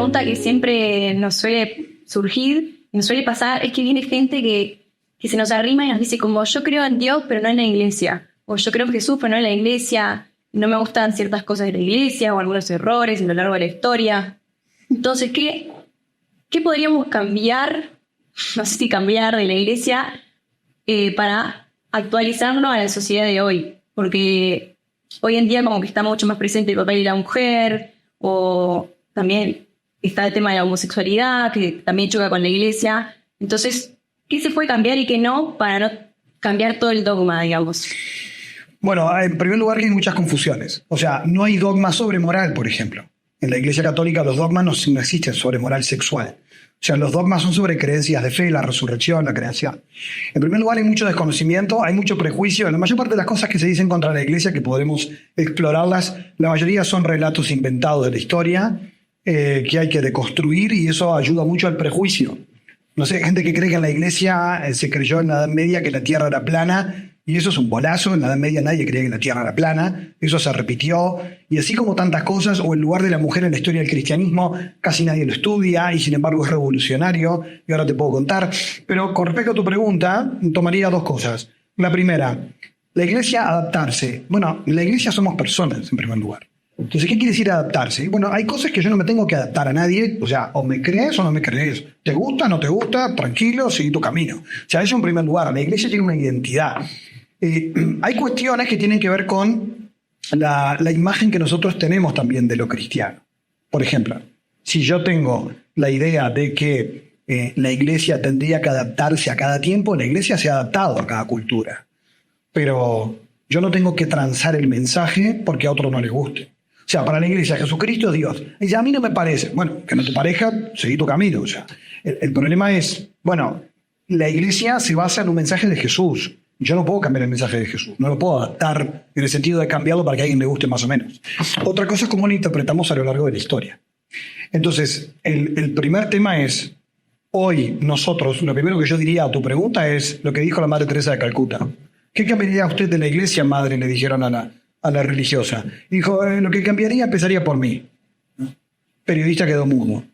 pregunta que siempre nos suele surgir, nos suele pasar, es que viene gente que se nos arrima y nos dice como yo creo en Dios pero no en la iglesia, o yo creo en Jesús pero no en la iglesia, no me gustan ciertas cosas de la iglesia o algunos errores a lo largo de la historia. Entonces, ¿qué podríamos cambiar, no sé si cambiar de la iglesia para actualizarnos a la sociedad de hoy? Porque hoy en día como que está mucho más presente el papel de la mujer, o también está el tema de la homosexualidad, que también choca con la iglesia. Entonces, ¿qué se puede cambiar y qué no para no cambiar todo el dogma, digamos? Bueno, en primer lugar hay muchas confusiones. O sea, no hay dogma sobre moral, por ejemplo. En la Iglesia Católica los dogmas no existen sobre moral sexual. O sea, los dogmas son sobre creencias de fe, la resurrección, la creación. En primer lugar, hay mucho desconocimiento, hay mucho prejuicio. La mayor parte de las cosas que se dicen contra la Iglesia, que podemos explorarlas, la mayoría son relatos inventados de la historia, que hay que deconstruir, y eso ayuda mucho al prejuicio. No sé, gente que cree que en la Iglesia se creyó en la Edad Media que la Tierra era plana, y eso es un bolazo. En la Edad Media nadie creía que la Tierra era plana, eso se repitió, y así como tantas cosas. O el lugar de la mujer en la historia del cristianismo, casi nadie lo estudia, y sin embargo es revolucionario, y ahora te puedo contar. Pero con respecto a tu pregunta, tomaría dos cosas. La primera, la Iglesia adaptarse. Bueno, en la Iglesia somos personas, en primer lugar. Entonces, ¿qué quiere decir adaptarse? Bueno, hay cosas que yo no me tengo que adaptar a nadie. O sea, o me crees o no me crees. ¿Te gusta, no te gusta? Tranquilo, sigue tu camino. O sea, eso en primer lugar. La Iglesia tiene una identidad. Hay cuestiones que tienen que ver con la imagen que nosotros tenemos también de lo cristiano. Por ejemplo, si yo tengo la idea de que la Iglesia tendría que adaptarse a cada tiempo, la Iglesia se ha adaptado a cada cultura. Pero yo no tengo que transar el mensaje porque a otro no le guste. O sea, para la Iglesia, Jesucristo es Dios. Y a mí no me parece. Bueno, que no te parezca, seguí tu camino. O sea, el problema es, bueno, la Iglesia se basa en un mensaje de Jesús. Yo no puedo cambiar el mensaje de Jesús. No lo puedo adaptar en el sentido de cambiarlo para que a alguien le guste más o menos. Otra cosa es cómo lo interpretamos a lo largo de la historia. Entonces, el primer tema es, hoy nosotros, lo primero que yo diría a tu pregunta es lo que dijo la Madre Teresa de Calcuta. ¿Qué cambiaría usted de la Iglesia, madre? Le dijeron a la religiosa. Dijo, lo que cambiaría empezaría por mí. Periodista quedó mudo.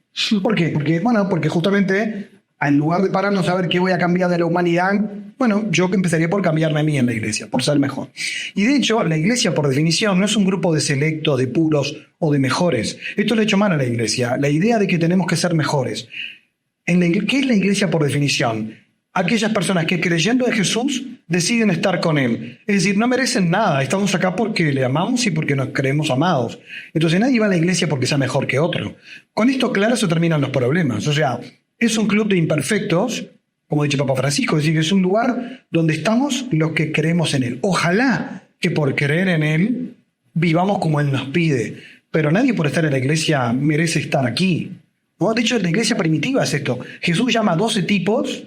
¿Por qué? Porque justamente, en lugar de pararnos a ver qué voy a cambiar de la humanidad, bueno, yo empezaría por cambiarme a mí en la Iglesia, por ser mejor. Y de hecho, la Iglesia, por definición, no es un grupo de selectos, de puros o de mejores. Esto le ha hecho mal a la Iglesia. La idea de que tenemos que ser mejores. ¿Qué es la Iglesia por definición? Aquellas personas que, creyendo en Jesús, deciden estar con Él. Es decir, no merecen nada. Estamos acá porque le amamos y porque nos creemos amados. Entonces nadie va a la Iglesia porque sea mejor que otro. Con esto claro se terminan los problemas. O sea, es un club de imperfectos, como dice Papa Francisco. Es decir, es un lugar donde estamos los que creemos en Él. Ojalá que por creer en Él vivamos como Él nos pide. Pero nadie por estar en la Iglesia merece estar aquí, ¿no? De hecho, la Iglesia primitiva es esto. Jesús llama a 12 tipos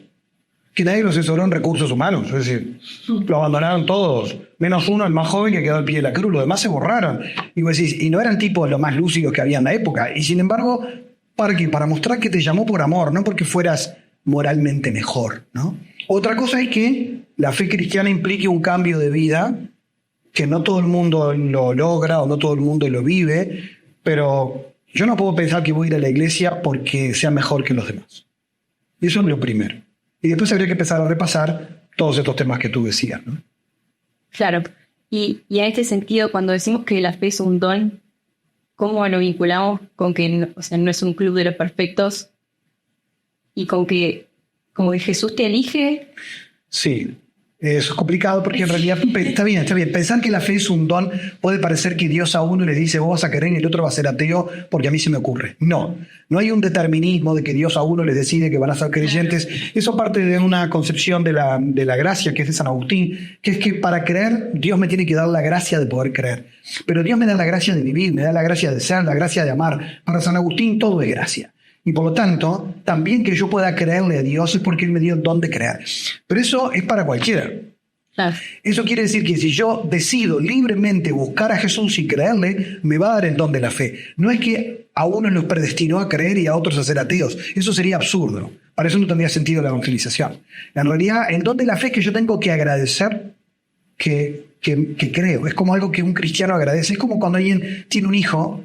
que nadie los asesoró en recursos humanos. Es decir, lo abandonaron todos, menos uno, el más joven, que quedó al pie de la cruz. Los demás se borraron. Y vos decís, y no eran tipos los más lúcidos que había en la época. Y sin embargo, ¿para qué? Para mostrar que te llamó por amor, no porque fueras moralmente mejor, ¿no? Otra cosa es que la fe cristiana implique un cambio de vida, que no todo el mundo lo logra o no todo el mundo lo vive, pero yo no puedo pensar que voy a ir a la Iglesia porque sea mejor que los demás. Y eso es lo primero. Y después habría que empezar a repasar todos estos temas que tú decías, ¿no? Claro. Y en este sentido, cuando decimos que la fe es un don, ¿cómo lo vinculamos con que, o sea, no es un club de los perfectos y con que como que Jesús te elige? Sí. Eso es complicado porque en realidad está bien. Pensar que la fe es un don puede parecer que Dios a uno le dice vos vas a querer y el otro va a ser ateo porque a mí se me ocurre. No hay un determinismo de que Dios a uno les decide que van a ser creyentes. Eso parte de una concepción de la gracia que es de San Agustín, que es que para creer Dios me tiene que dar la gracia de poder creer. Pero Dios me da la gracia de vivir, me da la gracia de ser, la gracia de amar. Para San Agustín todo es gracia. Y por lo tanto, también que yo pueda creerle a Dios es porque Él me dio el don de creer. Pero eso es para cualquiera. Claro. Eso quiere decir que si yo decido libremente buscar a Jesús y creerle, me va a dar el don de la fe. No es que a unos los predestinó a creer y a otros a ser ateos. Eso sería absurdo. Para eso no tendría sentido la evangelización. En realidad, el don de la fe es que yo tengo que agradecer que creo. Es como algo que un cristiano agradece. Es como cuando alguien tiene un hijo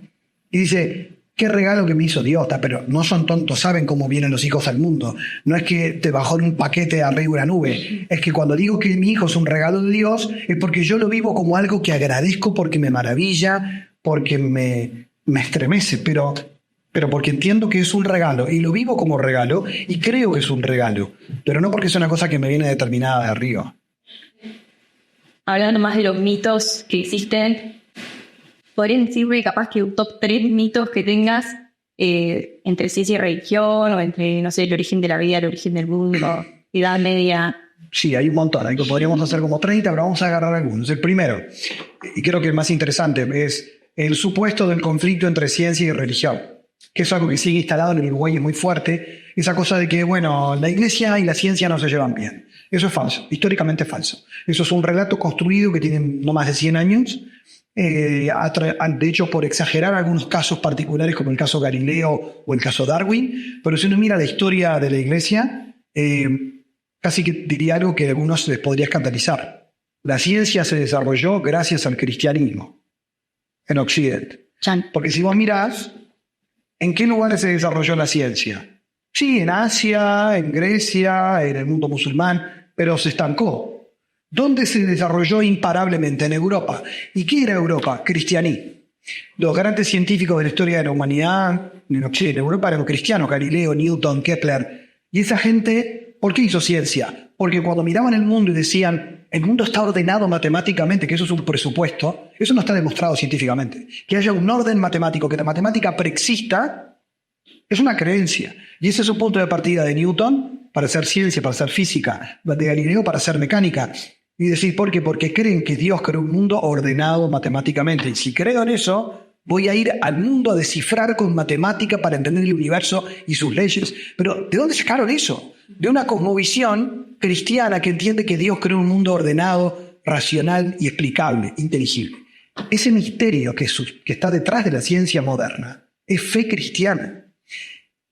y dice, qué regalo que me hizo Dios, pero no son tontos, saben cómo vienen los hijos al mundo. No es que te bajó en un paquete arriba de una nube. Es que cuando digo que mi hijo es un regalo de Dios, es porque yo lo vivo como algo que agradezco, porque me maravilla, porque me estremece, pero porque entiendo que es un regalo y lo vivo como regalo y creo que es un regalo, pero no porque es una cosa que me viene determinada de arriba. Hablando más de los mitos que existen, ¿podrías decirme capaz que un top 3 mitos que tengas entre ciencia y religión o entre, no sé, el origen de la vida, el origen del mundo, Edad Media? Sí, hay un montón, ahí podríamos hacer como 30, pero vamos a agarrar algunos. El primero, y creo que el más interesante, es el supuesto del conflicto entre ciencia y religión, que es algo que sigue instalado en el Uruguay, es muy fuerte, esa cosa de que, bueno, la iglesia y la ciencia no se llevan bien. Eso es falso, históricamente falso. Eso es un relato construido que tiene no más de 100 años, de hecho por exagerar algunos casos particulares como el caso Galileo o el caso Darwin, pero si uno mira la historia de la iglesia, casi que diría algo que a algunos les podría escandalizar. La ciencia se desarrolló gracias al cristianismo en Occidente. Porque si vos mirás, ¿en qué lugares se desarrolló la ciencia? Sí, en Asia, en Grecia, en el mundo musulmán, pero se estancó. ¿Dónde se desarrolló imparablemente? En Europa. ¿Y qué era Europa? Cristianismo. Los grandes científicos de la historia de la humanidad, en Europa eran cristianos, Galileo, Newton, Kepler. Y esa gente, ¿por qué hizo ciencia? Porque cuando miraban el mundo y decían, el mundo está ordenado matemáticamente, que eso es un presupuesto, eso no está demostrado científicamente. Que haya un orden matemático, que la matemática preexista, es una creencia. Y ese es un punto de partida de Newton para hacer ciencia, para hacer física, de Galileo para hacer mecánica. Y decir, ¿por qué? Porque creen que Dios creó un mundo ordenado matemáticamente. Y si creo en eso, voy a ir al mundo a descifrar con matemática para entender el universo y sus leyes. Pero ¿de dónde sacaron eso? De una cosmovisión cristiana que entiende que Dios creó un mundo ordenado, racional y explicable, inteligible. Ese misterio que está detrás de la ciencia moderna es fe cristiana.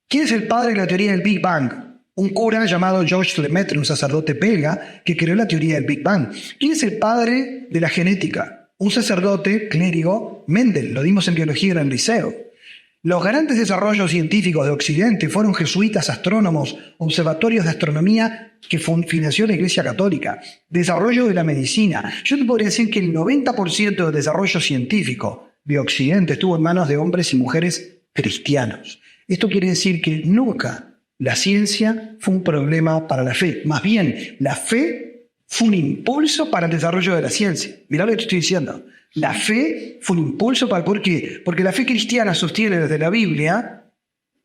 ¿Quién es el padre de la teoría del Big Bang? Un cura llamado Georges Lemaitre, un sacerdote belga, que creó la teoría del Big Bang. ¿Quién es el padre de la genética? Un sacerdote, clérigo, Mendel, lo dimos en biología en el liceo. Los grandes desarrollos científicos de Occidente fueron jesuitas, astrónomos, observatorios de astronomía que financió la Iglesia Católica, desarrollo de la medicina. Yo te podría decir que el 90% del desarrollo científico de Occidente estuvo en manos de hombres y mujeres cristianos. Esto quiere decir que nunca la ciencia fue un problema para la fe. Más bien, la fe fue un impulso para el desarrollo de la ciencia. Mirá lo que te estoy diciendo. La fe fue un impulso para... ¿Por qué? Porque la fe cristiana sostiene desde la Biblia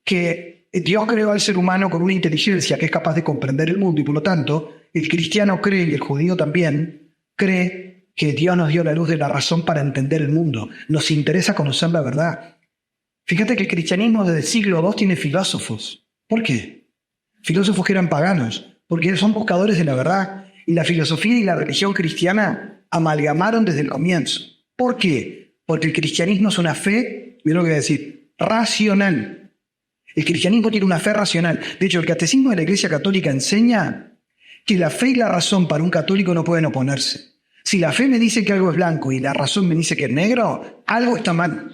que Dios creó al ser humano con una inteligencia que es capaz de comprender el mundo y por lo tanto el cristiano cree, y el judío también, cree que Dios nos dio la luz de la razón para entender el mundo. Nos interesa conocer la verdad. Fíjate que el cristianismo desde el siglo II tiene filósofos. ¿Por qué? Filósofos que eran paganos, porque son buscadores de la verdad. Y la filosofía y la religión cristiana amalgamaron desde el comienzo. ¿Por qué? Porque el cristianismo es una fe, mira lo que voy a decir, racional. El cristianismo tiene una fe racional. De hecho, el catecismo de la Iglesia Católica enseña que la fe y la razón para un católico no pueden oponerse. Si la fe me dice que algo es blanco y la razón me dice que es negro, algo está mal.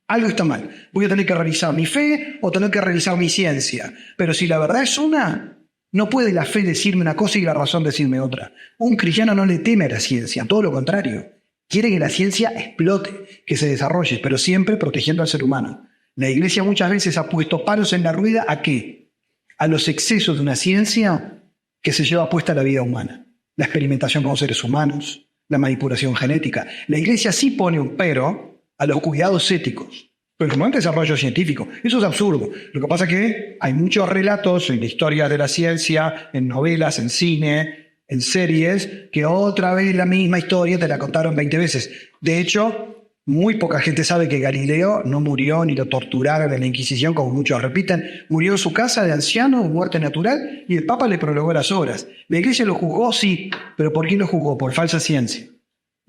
Algo está mal. Voy a tener que realizar mi fe o tener que realizar mi ciencia. Pero si la verdad es una, no puede la fe decirme una cosa y la razón decirme otra. Un cristiano no le teme a la ciencia, todo lo contrario. Quiere que la ciencia explote, que se desarrolle, pero siempre protegiendo al ser humano. La Iglesia muchas veces ha puesto palos en la rueda ¿a qué? A los excesos de una ciencia que se lleva puesta a la vida humana. La experimentación con seres humanos, la manipulación genética. La Iglesia sí pone un pero a los cuidados éticos, pero como un desarrollo científico. Eso es absurdo. Lo que pasa es que hay muchos relatos en la historia de la ciencia, en novelas, en cine, en series, que otra vez la misma historia te la contaron 20 veces. De hecho, muy poca gente sabe que Galileo no murió ni lo torturaron en la Inquisición, como muchos repiten. Murió en su casa de anciano, de muerte natural, y el Papa le prolongó las obras. La Iglesia lo juzgó, sí, pero ¿por qué lo juzgó? Por falsa ciencia.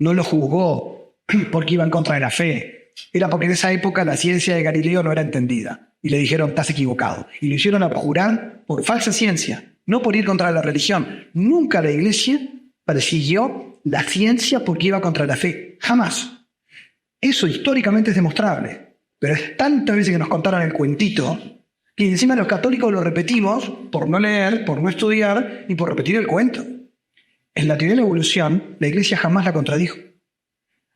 No lo juzgó porque iba en contra de la fe. Era porque en esa época la ciencia de Galileo no era entendida. Y le dijeron, estás equivocado. Y lo hicieron abjurar por falsa ciencia, no por ir contra la religión. Nunca la Iglesia persiguió la ciencia porque iba contra la fe. Jamás. Eso históricamente es demostrable. Pero es tantas veces que nos contaron el cuentito que encima los católicos lo repetimos por no leer, por no estudiar y por repetir el cuento. En la teoría de la evolución, la Iglesia jamás la contradijo.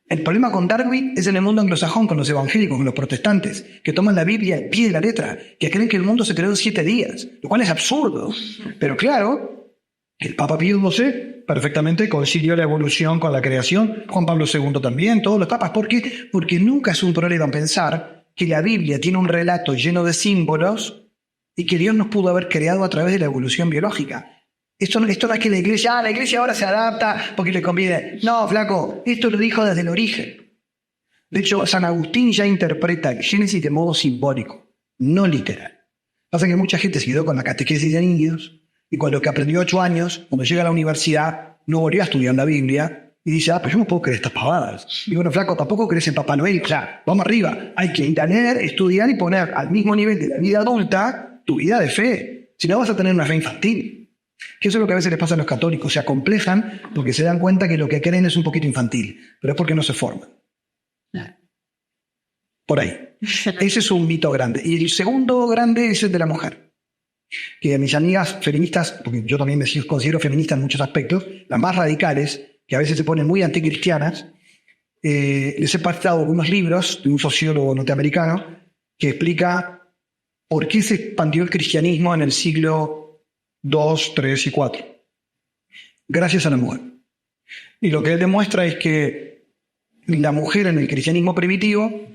El problema con Darwin es en el mundo anglosajón, con los evangélicos, con los protestantes, que toman la Biblia al pie de la letra, que creen que el mundo se creó en 7 días, lo cual es absurdo. Pero claro, el Papa Pío XII perfectamente concilió la evolución con la creación, Juan Pablo II también, todos los papas. ¿Por qué? Porque nunca es un problema pensar que la Biblia tiene un relato lleno de símbolos y que Dios nos pudo haber creado a través de la evolución biológica. Esto no es que la iglesia ahora se adapta porque le conviene. No, flaco, esto lo dijo desde el origen. De hecho, San Agustín ya interpreta el Génesis de modo simbólico, no literal. Pasa que mucha gente se quedó con la catequesis de niños y con lo que aprendió 8 años, cuando llega a la universidad, no volvió a estudiar la Biblia y dice, pero yo no puedo creer estas pavadas. Y bueno, flaco, tampoco crees en Papá Noel. O sea, vamos arriba. Hay que leer, estudiar y poner al mismo nivel de la vida adulta tu vida de fe. Si no, vas a tener una fe infantil. Que eso es lo que a veces les pasa a los católicos. Se acomplejan porque se dan cuenta que lo que creen es un poquito infantil. Pero es porque no se forman. Por ahí. Ese es un mito grande. Y el segundo grande es el de la mujer. Que a mis amigas feministas, porque yo también me considero feminista en muchos aspectos, las más radicales, que a veces se ponen muy anticristianas, les he pasado unos libros de un sociólogo norteamericano que explica por qué se expandió el cristianismo en el siglo 2, 3 y 4. Gracias a la mujer. Y lo que él demuestra es que la mujer en el cristianismo primitivo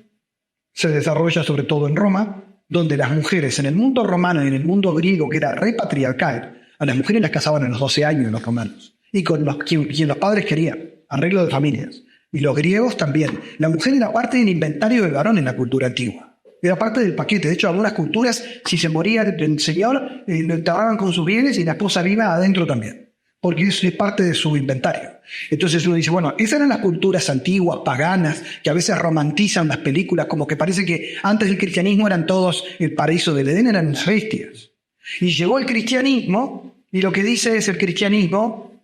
se desarrolla sobre todo en Roma, donde las mujeres en el mundo romano y en el mundo griego, que era repatriarcal, a las mujeres las casaban a los 12 años los romanos. Y con quien los padres querían, arreglo de familias. Y los griegos también. La mujer era parte del inventario del varón en la cultura antigua. Era parte del paquete. De hecho, algunas culturas, si se moría el señor, lo enterraban con sus bienes y la esposa viva adentro también. Porque eso es parte de su inventario. Entonces uno dice, bueno, esas eran las culturas antiguas, paganas, que a veces romantizan las películas, como que parece que antes del cristianismo eran todos el paraíso del Edén, eran las bestias. Y llegó el cristianismo, y lo que dice es el cristianismo,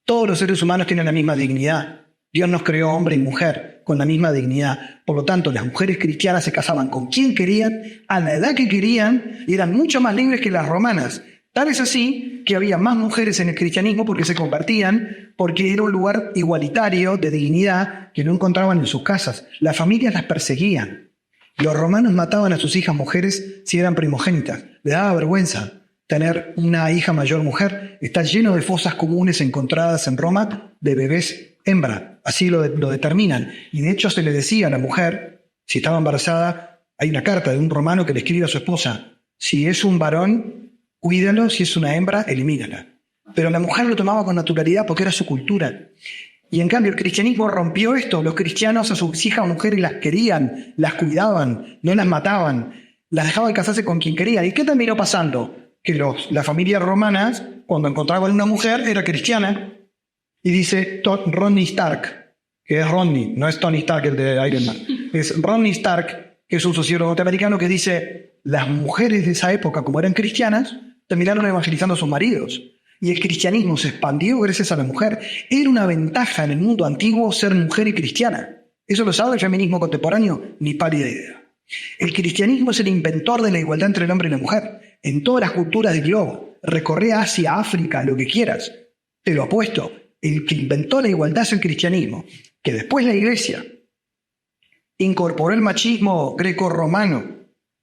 todos los seres humanos tienen la misma dignidad. Dios nos creó hombre y mujer con la misma dignidad. Por lo tanto, las mujeres cristianas se casaban con quien querían, a la edad que querían, y eran mucho más libres que las romanas. Tal es así que había más mujeres en el cristianismo porque se convertían, porque era un lugar igualitario, de dignidad, que no encontraban en sus casas. Las familias las perseguían. Los romanos mataban a sus hijas mujeres si eran primogénitas. Les daba vergüenza tener una hija mayor mujer. Está lleno de fosas comunes encontradas en Roma de bebés hembra. Así lo determinan. Y de hecho se le decía a la mujer, si estaba embarazada, hay una carta de un romano que le escribe a su esposa, si es un varón, cuídalo, si es una hembra, elimínala. Pero la mujer lo tomaba con naturalidad porque era su cultura. Y en cambio el cristianismo rompió esto. Los cristianos a sus hijas mujeres las querían, las cuidaban, no las mataban, las dejaban casarse con quien querían. ¿Y qué terminó pasando? Que las familias romanas, cuando encontraban una mujer, era cristiana. Y dice Rodney Stark, que es Rodney, no es Tony Stark el de Iron Man, es Rodney Stark, que es un sociólogo norteamericano que dice, las mujeres de esa época, como eran cristianas, terminaron evangelizando a sus maridos. Y el cristianismo se expandió gracias a la mujer. Era una ventaja en el mundo antiguo ser mujer y cristiana. ¿Eso lo sabe el feminismo contemporáneo? Ni pálida idea. El cristianismo es el inventor de la igualdad entre el hombre y la mujer. En todas las culturas del globo. Recorre Asia, África, lo que quieras. Te lo apuesto. El que inventó la igualdad es el cristianismo. Que después la Iglesia incorporó el machismo greco-romano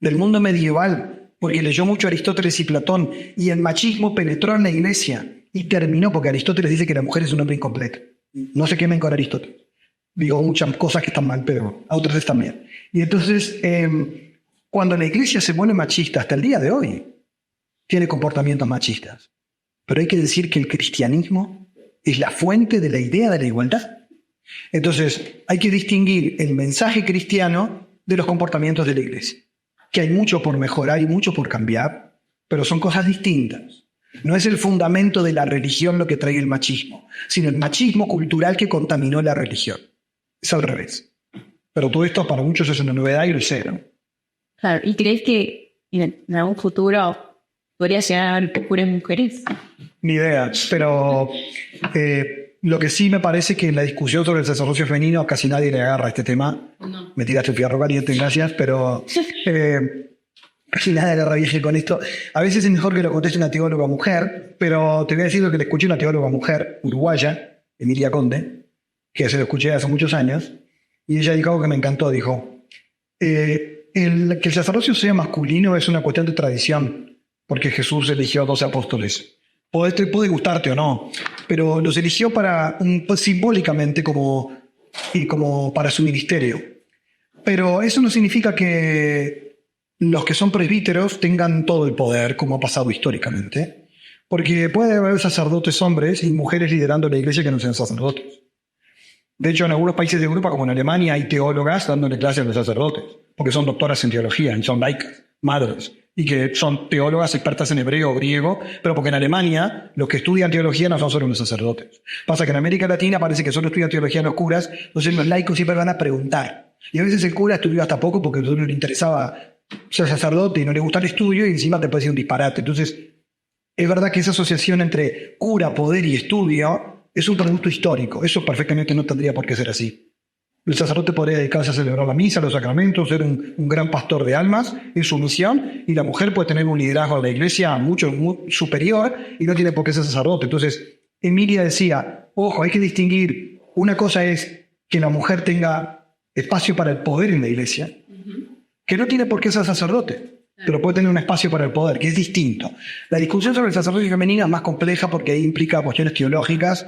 del mundo medieval, porque leyó mucho Aristóteles y Platón, y el machismo penetró en la Iglesia y terminó, porque Aristóteles dice que la mujer es un hombre incompleto. No se quemen con Aristóteles. Digo muchas cosas que están mal, pero a otras están bien. Y entonces, cuando la Iglesia se vuelve machista, hasta el día de hoy, tiene comportamientos machistas. Pero hay que decir que el cristianismo es la fuente de la idea de la igualdad. Entonces, hay que distinguir el mensaje cristiano de los comportamientos de la Iglesia. Que hay mucho por mejorar y mucho por cambiar, pero son cosas distintas. No es el fundamento de la religión lo que trae el machismo, sino el machismo cultural que contaminó la religión. Es al revés. Pero todo esto para muchos es una novedad y lo sé, ¿no? Claro, ¿y crees que en algún futuro podría llegar a haber puras mujeres? Ni idea, pero Lo que sí me parece que en la discusión sobre el sacerdocio femenino casi nadie le agarra este tema. No. Me tiraste el fierro caliente, gracias, pero casi nadie agarra viaje con esto. A veces es mejor que lo conteste una teóloga mujer, pero te voy a decir lo que le escuché a una teóloga mujer uruguaya, Emilia Conde, que se lo escuché hace muchos años, y ella dijo algo que me encantó, dijo, que el sacerdocio sea masculino es una cuestión de tradición, porque Jesús eligió a 12 apóstoles. Puede gustarte o no, pero los eligió simbólicamente como para su ministerio. Pero eso no significa que los que son presbíteros tengan todo el poder, como ha pasado históricamente, porque puede haber sacerdotes hombres y mujeres liderando la iglesia que no sean sacerdotes. De hecho, en algunos países de Europa, como en Alemania, hay teólogas dándole clases a los sacerdotes, porque son doctoras en teología, y son laicas, madres, y que son teólogas expertas en hebreo o griego, pero porque en Alemania los que estudian teología no son solo los sacerdotes. Pasa que en América Latina parece que solo estudian teología los curas, entonces los laicos siempre van a preguntar. Y a veces el cura estudió hasta poco porque no le interesaba ser sacerdote y no le gusta el estudio, y encima te puede decir un disparate. Entonces, es verdad que esa asociación entre cura, poder y estudio es un producto histórico. Eso perfectamente no tendría por qué ser así. El sacerdote podría dedicarse a celebrar la misa, los sacramentos, ser un gran pastor de almas, es su misión, y la mujer puede tener un liderazgo en la iglesia muy superior y no tiene por qué ser sacerdote. Entonces, Emilia decía, ojo, hay que distinguir, una cosa es que la mujer tenga espacio para el poder en la iglesia, que no tiene por qué ser sacerdote, pero puede tener un espacio para el poder, que es distinto. La discusión sobre el sacerdocio femenino es más compleja porque ahí implica cuestiones teológicas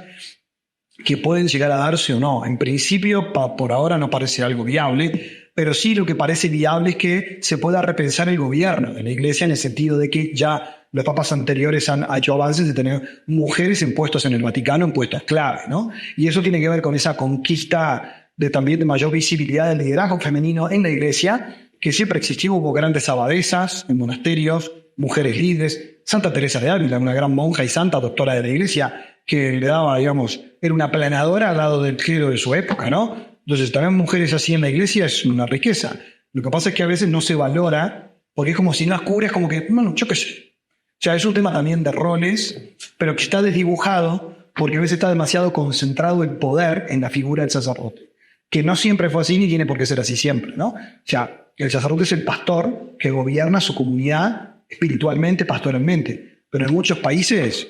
que pueden llegar a darse o no. En principio, por ahora no parece algo viable, pero sí lo que parece viable es que se pueda repensar el gobierno de la iglesia en el sentido de que ya los papas anteriores han hecho avances de tener mujeres en puestos en el Vaticano, en puestos clave, ¿no? Y eso tiene que ver con esa conquista también de mayor visibilidad del liderazgo femenino en la iglesia, que siempre existió. Hubo grandes abadesas en monasterios, mujeres líderes. Santa Teresa de Ávila, una gran monja y santa, doctora de la iglesia, que le daba, digamos, era una planadora al lado del clero de su época, ¿no? Entonces, también mujeres así en la iglesia es una riqueza. Lo que pasa es que a veces no se valora, porque es como si no las cubres, como que, bueno, yo qué sé. O sea, es un tema también de roles, pero que está desdibujado, porque a veces está demasiado concentrado el poder en la figura del sacerdote, que no siempre fue así ni tiene por qué ser así siempre, ¿no? O sea, el sacerdote es el pastor que gobierna su comunidad espiritualmente, pastoralmente, pero en muchos países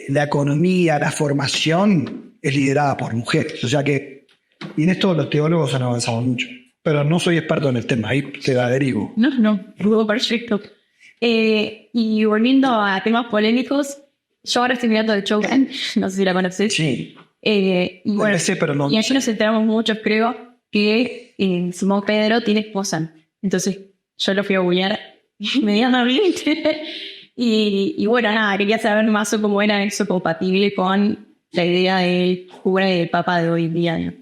la economía, la formación es liderada por mujeres. O sea que, y en esto los teólogos han avanzado mucho. Pero no soy experto en el tema, ahí te da derivo. No, perfecto. Y volviendo a temas polémicos, yo ahora estoy mirando The Chosen, no sé si la conoces. Sí. Y bueno, Empecé, pero no. Y allí nos enteramos muchos, creo, que Simón Pedro tiene esposa. Entonces yo lo fui a googlear medianamente. Y bueno, nada, quería saber más sobre cómo era eso compatible con la idea del cura y del papa de hoy en día, ¿no?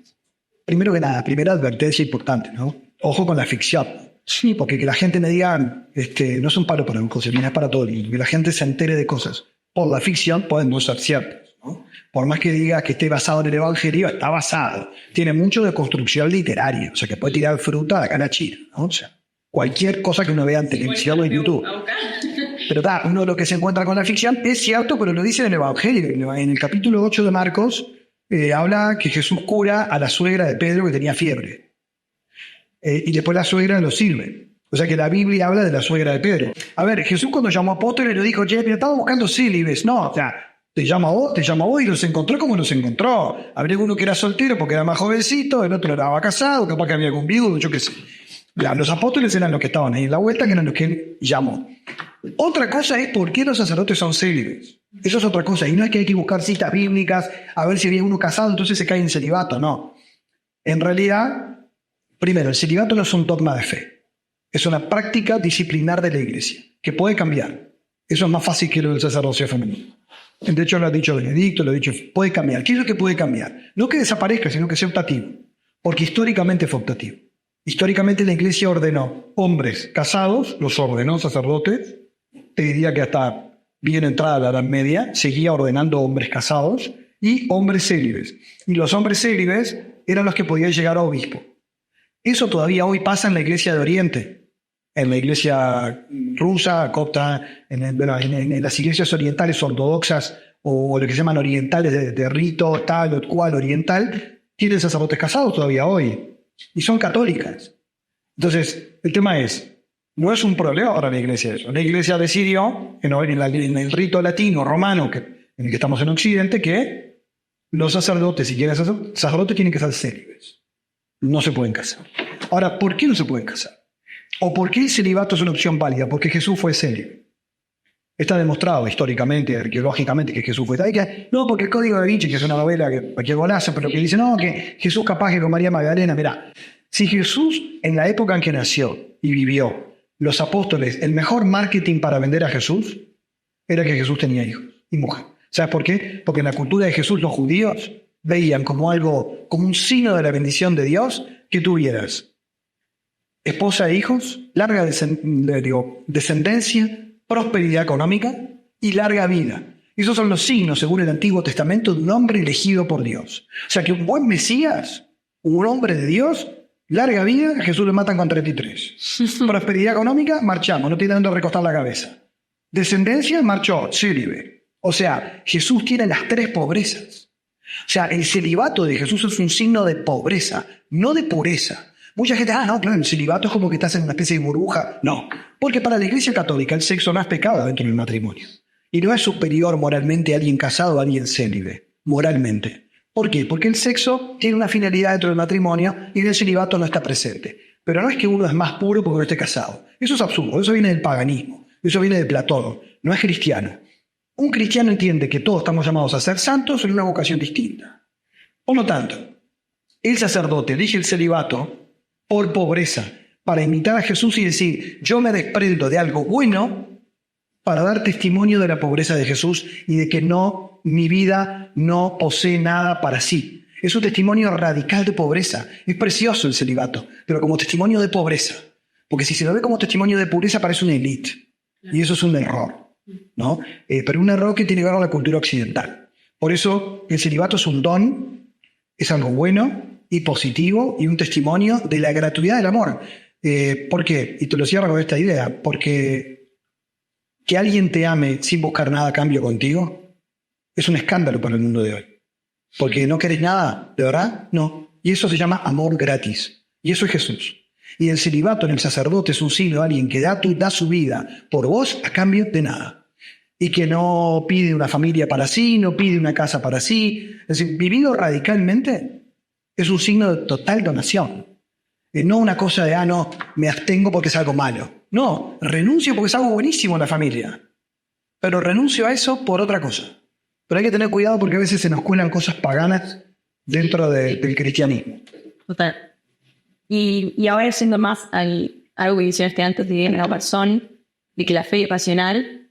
Primero que nada, primera advertencia importante, ¿no? Ojo con la ficción. Sí, porque que la gente me diga, no es un palo para un cosa, es para todo el mundo. Que la gente se entere de cosas por la ficción pueden no ser ciertas, ¿no? Por más que diga que esté basado en el Evangelio, está basado. Tiene mucho de construcción literaria, o sea, que puede tirar fruta a la cara china, ¿no? O sea, cualquier cosa que uno vea en televisión o en YouTube. Pero uno lo que se encuentra con la ficción es cierto, pero lo dice en el Evangelio. En el capítulo 8 de Marcos habla que Jesús cura a la suegra de Pedro que tenía fiebre. Y después la suegra lo sirve. O sea que la Biblia habla de la suegra de Pedro. A ver, Jesús cuando llamó a apóstoles le dijo, mira, estaba buscando célibes. No, o sea, te llama a vos y los encontró como los encontró. Habría uno que era soltero porque era más jovencito, el otro estaba casado, capaz que había algún viudo, yo qué sé. Los apóstoles eran los que estaban ahí en la vuelta, que eran los que él llamó. Otra cosa es por qué los sacerdotes son célibes. Eso es otra cosa. Y no es que hay que buscar citas bíblicas a ver si había uno casado, entonces se cae en celibato. No. En realidad, primero, el celibato no es un dogma de fe. Es una práctica disciplinar de la iglesia, que puede cambiar. Eso es más fácil que lo del sacerdocio femenino. De hecho, lo ha dicho Benedicto, lo ha dicho, puede cambiar. ¿Qué es lo que puede cambiar? No que desaparezca, sino que sea optativo. Porque históricamente fue optativo. Históricamente la iglesia ordenó hombres casados, los ordenó sacerdotes. Te diría que hasta bien entrada la Edad Media seguía ordenando hombres casados y hombres célibes. Y los hombres célibes eran los que podían llegar a obispo. Eso todavía hoy pasa en la iglesia de Oriente, en la iglesia rusa, copta, en las iglesias orientales ortodoxas o lo que se llaman orientales de rito tal o cual oriental, tienen sacerdotes casados todavía hoy y son católicas. Entonces, el tema es, no es un problema para la iglesia eso. La iglesia decidió, en el rito latino, romano, en el que estamos en Occidente, que los sacerdotes, si quieren ser sacerdotes, tienen que ser célibes. No se pueden casar. Ahora, ¿por qué no se pueden casar? ¿O por qué el celibato es una opción válida? Porque Jesús fue célibe. Está demostrado históricamente, arqueológicamente, que Jesús fue célibe. No, porque el Código da Vinci, que es una novela que cualquier golazo, pero que dice, no, que Jesús capaz que con María Magdalena. Mirá, si Jesús, en la época en que nació y vivió, los apóstoles, el mejor marketing para vender a Jesús era que Jesús tenía hijos y mujer. ¿Sabes por qué? Porque en la cultura de Jesús los judíos veían como algo, como un signo de la bendición de Dios, que tuvieras esposa e hijos, larga descendencia, prosperidad económica y larga vida. Esos son los signos, según el Antiguo Testamento, de un hombre elegido por Dios. O sea que un buen Mesías, un hombre de Dios, larga vida, a Jesús le matan con 33. Prosperidad económica, marchamos, no tiene dónde recostar la cabeza. Descendencia, marchó, célibe. O sea, Jesús tiene las tres pobrezas. O sea, el celibato de Jesús es un signo de pobreza, no de pureza. Mucha gente, no, claro, el celibato es como que estás en una especie de burbuja. No, porque para la Iglesia Católica el sexo no es pecado dentro del matrimonio. Y no es superior moralmente a alguien casado o a alguien célibe, moralmente. ¿Por qué? Porque el sexo tiene una finalidad dentro del matrimonio y en el celibato no está presente. Pero no es que uno es más puro porque no esté casado. Eso es absurdo, eso viene del paganismo, eso viene de Platón, no es cristiano. Un cristiano entiende que todos estamos llamados a ser santos en una vocación distinta. Por lo tanto, el sacerdote elige el celibato por pobreza, para imitar a Jesús y decir, yo me desprendo de algo bueno para dar testimonio de la pobreza de Jesús y de que mi vida no posee nada para sí. Es un testimonio radical de pobreza. Es precioso el celibato, pero como testimonio de pobreza. Porque si se lo ve como testimonio de pureza parece una élite. Y eso es un error, ¿no? Pero un error que tiene que ver con la cultura occidental. Por eso el celibato es un don, es algo bueno y positivo y un testimonio de la gratuidad del amor. ¿Por qué? Y te lo cierro con esta idea. Porque que alguien te ame sin buscar nada a cambio contigo es un escándalo para el mundo de hoy. Porque no querés nada, ¿de verdad? No. Y eso se llama amor gratis. Y eso es Jesús. Y el celibato en el sacerdote es un signo de alguien que da su vida por vos a cambio de nada. Y que no pide una familia para sí, no pide una casa para sí. Es decir, vivido radicalmente es un signo de total donación. No una cosa de, no, me abstengo porque es algo malo. No, renuncio porque es algo buenísimo en la familia. Pero renuncio a eso por otra cosa. Pero hay que tener cuidado porque a veces se nos cuelan cosas paganas dentro del cristianismo. Total. Y ahora siendo más algo que mencionaste antes de la razón, de que la fe es racional,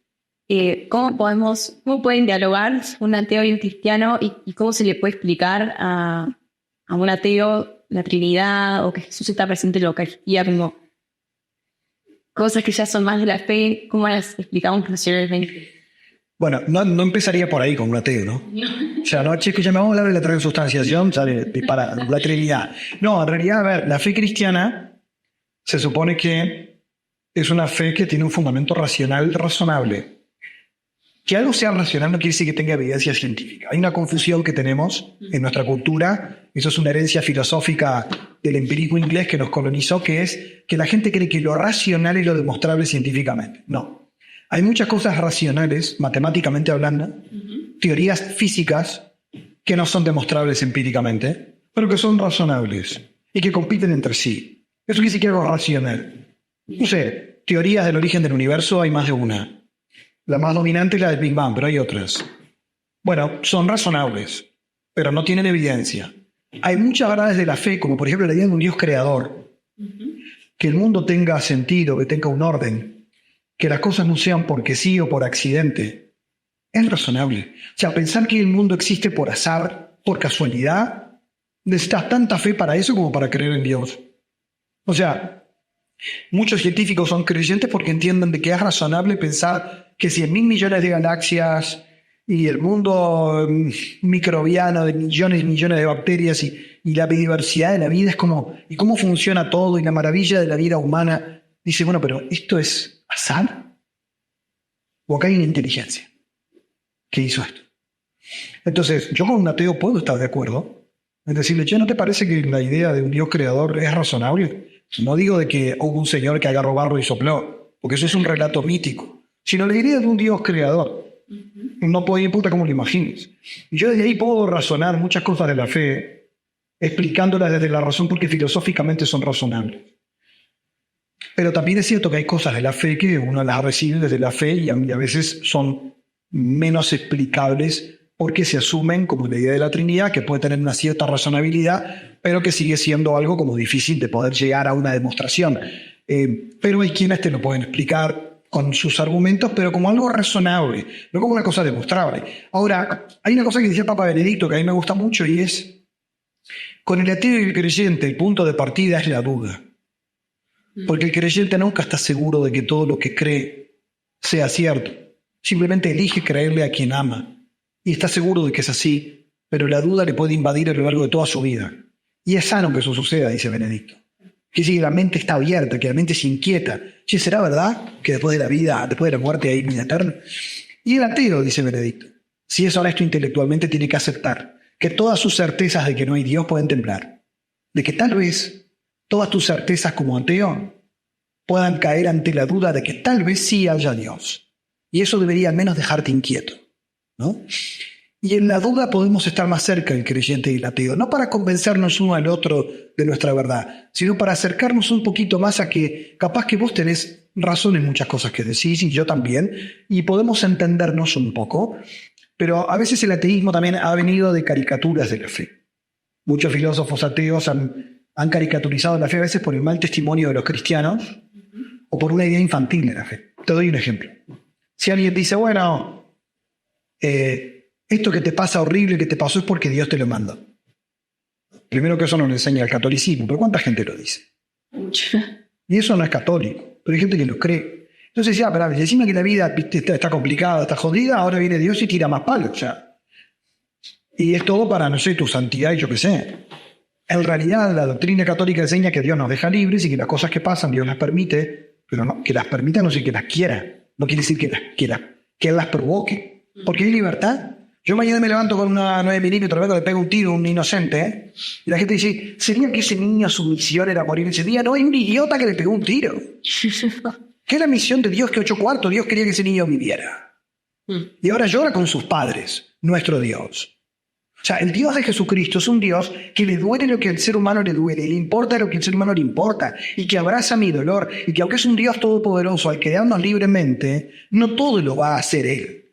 ¿cómo pueden dialogar un ateo y un cristiano y cómo se le puede explicar a un ateo la Trinidad o que Jesús está presente en la Eucaristía, como cosas que ya son más de la fe? ¿Cómo las explicamos racionalmente? Bueno, no empezaría por ahí con un ateo, ¿no? O sea, no, che, escúchame, vamos a hablar de la transubstanciación, ¿sale? Para la Trinidad. No, en realidad, a ver, la fe cristiana se supone que es una fe que tiene un fundamento racional razonable. Que algo sea racional no quiere decir que tenga evidencia científica. Hay una confusión que tenemos en nuestra cultura, eso es una herencia filosófica del empirismo inglés que nos colonizó, que es que la gente cree que lo racional es lo demostrable científicamente. No. Hay muchas cosas racionales, matemáticamente hablando, teorías físicas que no son demostrables empíricamente, pero que son razonables y que compiten entre sí. Eso quiere decir que algo racional. No sé, teorías del origen del universo hay más de una. La más dominante es la del Big Bang, pero hay otras. Bueno, son razonables, pero no tienen evidencia. Hay muchas verdades de la fe, como por ejemplo la idea de un Dios creador, que el mundo tenga sentido, que tenga un orden, que las cosas no sean porque sí o por accidente. Es razonable. O sea, pensar que el mundo existe por azar, por casualidad, necesitas tanta fe para eso como para creer en Dios. O sea, muchos científicos son creyentes porque entienden de que es razonable pensar que 100.000 millones de galaxias y el mundo microbiano de millones y millones de bacterias y la biodiversidad de la vida es como, y cómo funciona todo y la maravilla de la vida humana. Dice, bueno, pero ¿esto es azar? ¿O acá hay una inteligencia que hizo esto? Entonces, yo con un ateo puedo estar de acuerdo en decirle, che, ¿no te parece que la idea de un Dios creador es razonable? No digo de que hubo un señor que agarró barro y sopló, porque eso es un relato mítico, sino la idea de un Dios creador. No puede importa cómo lo imagines. Y yo desde ahí puedo razonar muchas cosas de la fe, explicándolas desde la razón porque filosóficamente son razonables. Pero también es cierto que hay cosas de la fe que uno las recibe desde la fe y a veces son menos explicables porque se asumen como la idea de la Trinidad, que puede tener una cierta razonabilidad, pero que sigue siendo algo como difícil de poder llegar a una demostración. Pero hay quienes te lo pueden explicar con sus argumentos, pero como algo razonable, no como una cosa demostrable. Ahora, hay una cosa que decía el Papa Benedicto que a mí me gusta mucho y es, con el ateo y el creyente, el punto de partida es la duda. Porque el creyente nunca está seguro de que todo lo que cree sea cierto. Simplemente elige creerle a quien ama. Y está seguro de que es así, pero la duda le puede invadir a lo largo de toda su vida. Y es sano que eso suceda, dice Benedicto. Que si la mente está abierta, que la mente se inquieta. Che, ¿será verdad que después de la vida, después de la muerte hay vida eterna? Y el ateo, dice Benedicto, si es honesto intelectualmente, tiene que aceptar que todas sus certezas de que no hay Dios pueden temblar. De que tal vez todas tus certezas como ateo puedan caer ante la duda de que tal vez sí haya Dios. Y eso debería al menos dejarte inquieto, ¿no? Y en la duda podemos estar más cerca del creyente y el ateo, no para convencernos uno al otro de nuestra verdad, sino para acercarnos un poquito más a que capaz que vos tenés razón en muchas cosas que decís y yo también, y podemos entendernos un poco, pero a veces el ateísmo también ha venido de caricaturas de la fe. Muchos filósofos ateos han caricaturizado la fe a veces por el mal testimonio de los cristianos o por una idea infantil de la fe. Te doy un ejemplo. Si alguien dice, bueno, esto que te pasa horrible, que te pasó, es porque Dios te lo manda. Primero que eso no lo enseña el catolicismo, pero ¿cuánta gente lo dice? Y eso no es católico, pero hay gente que lo cree. Entonces ya, pero decime que la vida está complicada, está jodida, ahora viene Dios y tira más palos. O sea, y es todo para, no sé, tu santidad y yo qué sé. En realidad la doctrina católica enseña que Dios nos deja libres y que las cosas que pasan Dios las permite, pero no, que las permita no significa que las quiera. No quiere decir que Él las provoque. Porque hay libertad. Yo mañana me levanto con una 9 milímetros, le pego un tiro a un inocente, ¿eh? Y la gente dice, ¿sería que ese niño su misión era morir ese día? No, hay un idiota que le pegó un tiro. ¿Qué es la misión de Dios que 8/4? Dios quería que ese niño viviera. Y ahora llora con sus padres, nuestro Dios. O sea, el Dios de Jesucristo es un Dios que le duele lo que al ser humano le duele, le importa lo que al ser humano le importa, y que abraza mi dolor, y que aunque es un Dios todopoderoso al crearnos libremente, no todo lo va a hacer Él.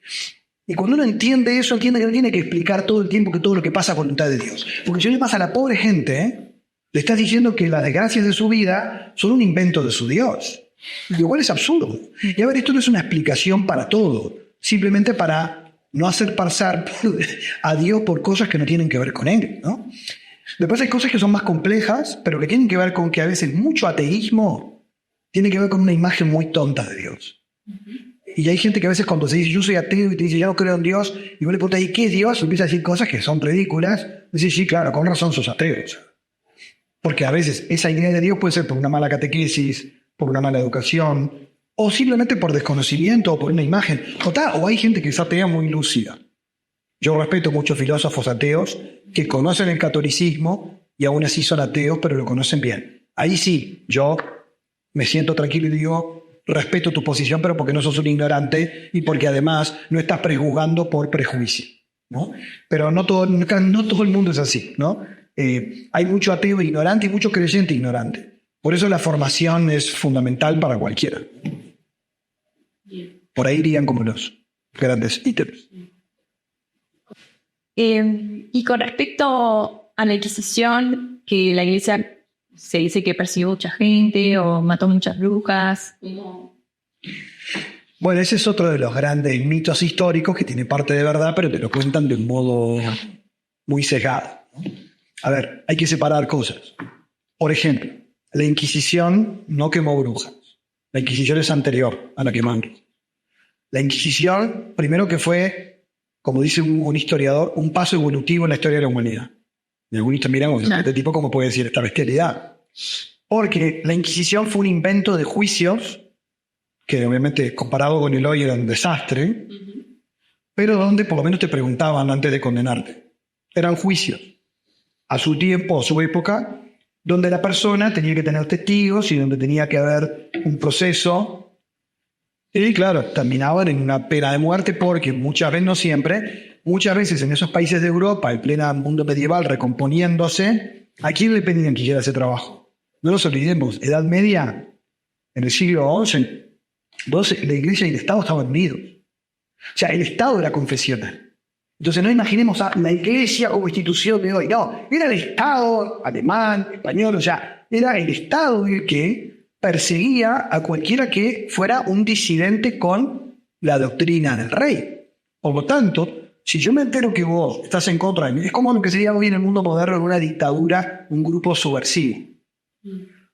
Y cuando uno entiende eso, entiende que no tiene que explicar todo el tiempo que todo lo que pasa a voluntad de Dios. Porque si le pasa a la pobre gente, le estás diciendo que las desgracias de su vida son un invento de su Dios. Lo cual es absurdo. Y a ver, esto no es una explicación para todo, simplemente para no hacer pasar a Dios por cosas que no tienen que ver con Él, ¿no? Después hay cosas que son más complejas, pero que tienen que ver con que a veces mucho ateísmo tiene que ver con una imagen muy tonta de Dios. Y hay gente que a veces cuando se dice yo soy ateo y te dice yo no creo en Dios, y vos le preguntas ¿y qué es Dios? Y empieza a decir cosas que son ridículas. Dice sí, claro, con razón sos ateo. Porque a veces esa idea de Dios puede ser por una mala catequesis, por una mala educación, o simplemente por desconocimiento o por una imagen. O hay gente que es atea muy lúcida. Yo respeto muchos filósofos ateos que conocen el catolicismo y aún así son ateos, pero lo conocen bien. Ahí sí, yo me siento tranquilo y digo, respeto tu posición, pero porque no sos un ignorante y porque además no estás prejuzgando por prejuicio, ¿no? Pero no todo el mundo es así, ¿no? Hay mucho ateo ignorante y mucho creyente ignorante. Por eso la formación es fundamental para cualquiera. Por ahí irían como los grandes ítems. Y con respecto a la Inquisición, que la Iglesia se dice que persiguió mucha gente o mató muchas brujas. Bueno, ese es otro de los grandes mitos históricos que tiene parte de verdad, pero te lo cuentan de un modo muy sesgado, ¿no? A ver, hay que separar cosas. Por ejemplo, la Inquisición no quemó brujas. La Inquisición es anterior a la quemando. La Inquisición, primero que fue, como dice un historiador, un paso evolutivo en la historia de la humanidad. Y algunos miramos, este tipo, ¿cómo puede decir esta bestialidad? Porque la Inquisición fue un invento de juicios, que obviamente comparado con el hoy era un desastre, pero donde por lo menos te preguntaban antes de condenarte. Eran juicios. A su tiempo, a su época, donde la persona tenía que tener testigos y donde tenía que haber un proceso. Y claro, terminaban en una pena de muerte porque muchas veces, no siempre, muchas veces en esos países de Europa, en pleno mundo medieval, recomponiéndose, ¿a quién le pedían que hiciera ese trabajo? No nos olvidemos, Edad Media, en el siglo XI, la Iglesia y el Estado estaban unidos. O sea, el Estado era confesional. Entonces no imaginemos a la Iglesia como institución de hoy. No, era el Estado alemán, español, o sea, era el Estado el que perseguía a cualquiera que fuera un disidente con la doctrina del rey. Por lo tanto, si yo me entero que vos estás en contra de mí, es como lo que sería hoy en el mundo moderno en una dictadura, un grupo subversivo.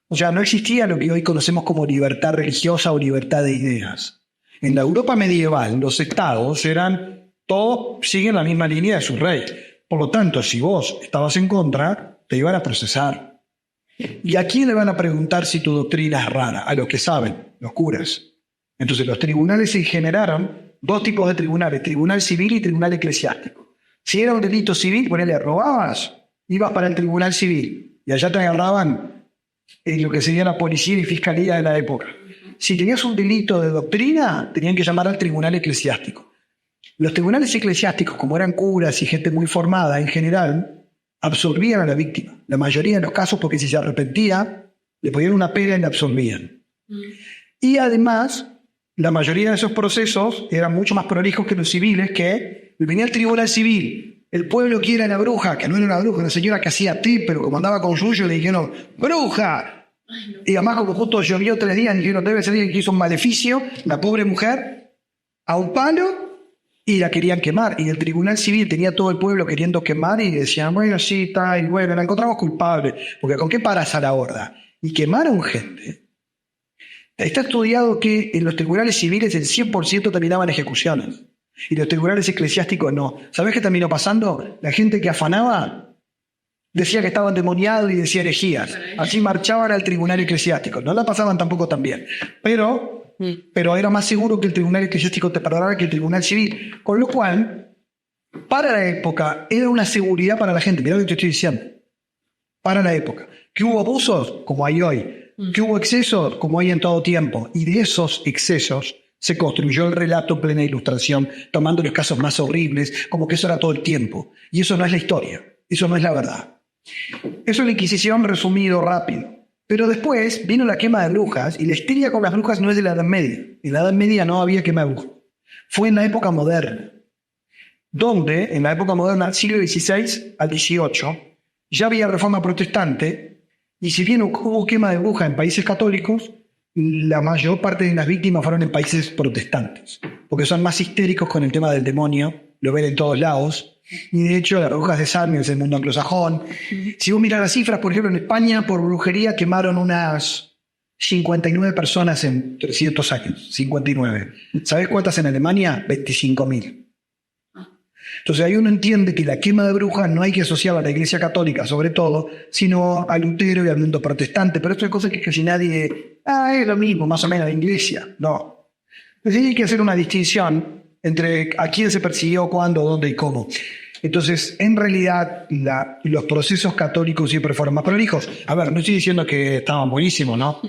O sea, no existía lo que hoy conocemos como libertad religiosa o libertad de ideas. En la Europa medieval, los estados todos siguen la misma línea de su rey. Por lo tanto, si vos estabas en contra, te iban a procesar. ¿Y a quién le van a preguntar si tu doctrina es rara? A los que saben, los curas. Entonces los tribunales se generaron dos tipos de tribunales, tribunal civil y tribunal eclesiástico. Si era un delito civil, ponele, robabas, ibas para el tribunal civil y allá te agarraban lo que sería la policía y fiscalía de la época. Si tenías un delito de doctrina, tenían que llamar al tribunal eclesiástico. Los tribunales eclesiásticos, como eran curas y gente muy formada en general, absolvían a la víctima. La mayoría de los casos, porque si se arrepentía, le ponían una pena y la absolvían. Y además, la mayoría de esos procesos eran mucho más prolijos que los civiles, que venía el tribunal civil, el pueblo quiere a la bruja, que no era una bruja, una señora que hacía té, pero como andaba con suyo, le dijeron, ¡bruja! Y además, como justo llovió 3 días, dijeron, debe ser que hizo un maleficio, la pobre mujer, a un palo, y la querían quemar. Y el tribunal civil tenía todo el pueblo queriendo quemar y decían, bueno, sí, está, y bueno, la encontramos culpable, porque ¿con qué paras a la horda? Y quemaron gente. Está estudiado que en los tribunales civiles el 100% terminaban ejecuciones y los tribunales eclesiásticos no. ¿Sabés qué terminó pasando? La gente que afanaba decía que estaban endemoniados y decía herejías. Así marchaban al tribunal eclesiástico. No la pasaban tampoco tan bien. Pero era más seguro que el tribunal eclesiástico te perdonara que el tribunal civil. Con lo cual, para la época, era una seguridad para la gente. Mirá lo que te estoy diciendo. Para la época. ¿Que hubo abusos? Como hay hoy. ¿Que hubo excesos? Como hay en todo tiempo. Y de esos excesos se construyó el relato en plena ilustración, tomando los casos más horribles, como que eso era todo el tiempo. Y eso no es la historia. Eso no es la verdad. Eso es la Inquisición resumido rápido. Pero después vino la quema de brujas, y la histeria con las brujas no es de la Edad Media. En la Edad Media no había quema de brujas. Fue en la época moderna, donde, en la época moderna, siglo XVI al XVIII, ya había reforma protestante. Y si bien hubo quema de brujas en países católicos, la mayor parte de las víctimas fueron en países protestantes, porque son más histéricos con el tema del demonio, lo ven en todos lados, y de hecho las brujas de Salem es el mundo anglosajón. Si vos mirás las cifras, por ejemplo, en España por brujería quemaron unas 59 personas en 300 años, 59. ¿Sabés cuántas en Alemania? 25.000. Entonces ahí uno entiende que la quema de brujas no hay que asociarla a la Iglesia Católica, sobre todo, sino a Lutero y al mundo protestante. Pero esto es cosa que casi nadie... es lo mismo, más o menos, la Iglesia. No. Entonces hay que hacer una distinción entre a quién se persiguió, cuándo, dónde y cómo. Entonces, en realidad, los procesos católicos siempre fueron más prolijos. A ver, no estoy diciendo que estaban buenísimos, ¿no?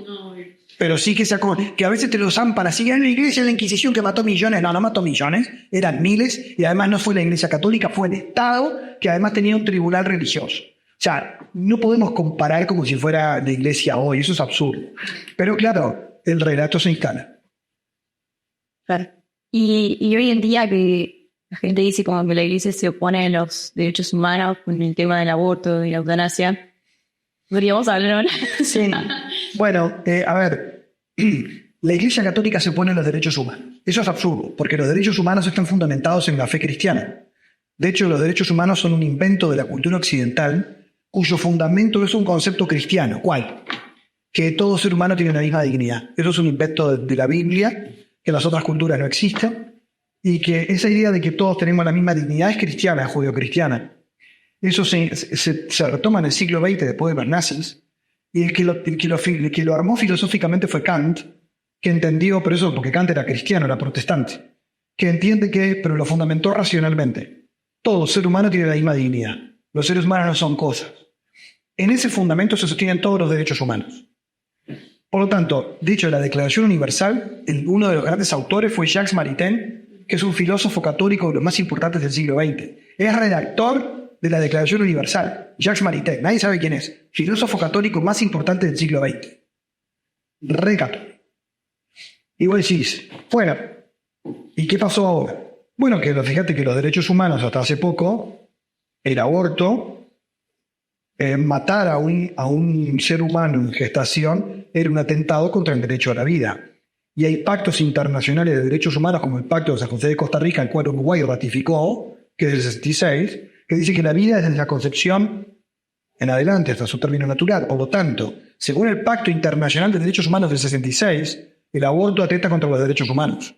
Pero sí que a veces te lo zampan así, en la Iglesia, en la Inquisición que mató millones. No mató millones, eran miles, y además no fue la Iglesia Católica, fue el Estado, que además tenía un tribunal religioso. O sea, no podemos comparar como si fuera la Iglesia hoy, eso es absurdo. Pero claro, el relato se instala. Claro. Y hoy en día que la gente dice como que la Iglesia se opone a los derechos humanos con el tema del aborto y la eutanasia, ¿podríamos hablar ahora? Sí. Bueno, a ver, la Iglesia Católica se opone a los derechos humanos. Eso es absurdo, porque los derechos humanos están fundamentados en la fe cristiana. De hecho, los derechos humanos son un invento de la cultura occidental, cuyo fundamento es un concepto cristiano. ¿Cuál? Que todo ser humano tiene la misma dignidad. Eso es un invento de la Biblia, que en las otras culturas no existe, y que esa idea de que todos tenemos la misma dignidad es cristiana, es judeocristiana. Eso se retoma en el siglo XX después de los nazis, y el que lo armó filosóficamente fue Kant, que entendió, pero eso porque Kant era cristiano, era protestante, que entiende que, pero lo fundamentó racionalmente. Todo ser humano tiene la misma dignidad. Los seres humanos no son cosas. En ese fundamento se sostienen todos los derechos humanos. Por lo tanto, dicho la Declaración Universal, uno de los grandes autores fue Jacques Maritain, que es un filósofo católico de los más importantes del siglo XX. Es redactor de la Declaración Universal. Jacques Maritain, nadie sabe quién es. Filósofo católico más importante del siglo XX. Re católico. Y vos decís, bueno, ¿y qué pasó ahora? Bueno, fíjate que los derechos humanos hasta hace poco, el aborto, matar a un ser humano en gestación era un atentado contra el derecho a la vida. Y hay pactos internacionales de derechos humanos, como el Pacto de San José de Costa Rica, el cual Uruguay ratificó, que es del 66, que dice que la vida es desde la concepción en adelante, hasta su término natural. Por lo tanto, según el Pacto Internacional de Derechos Humanos del 66, el aborto atenta contra los derechos humanos.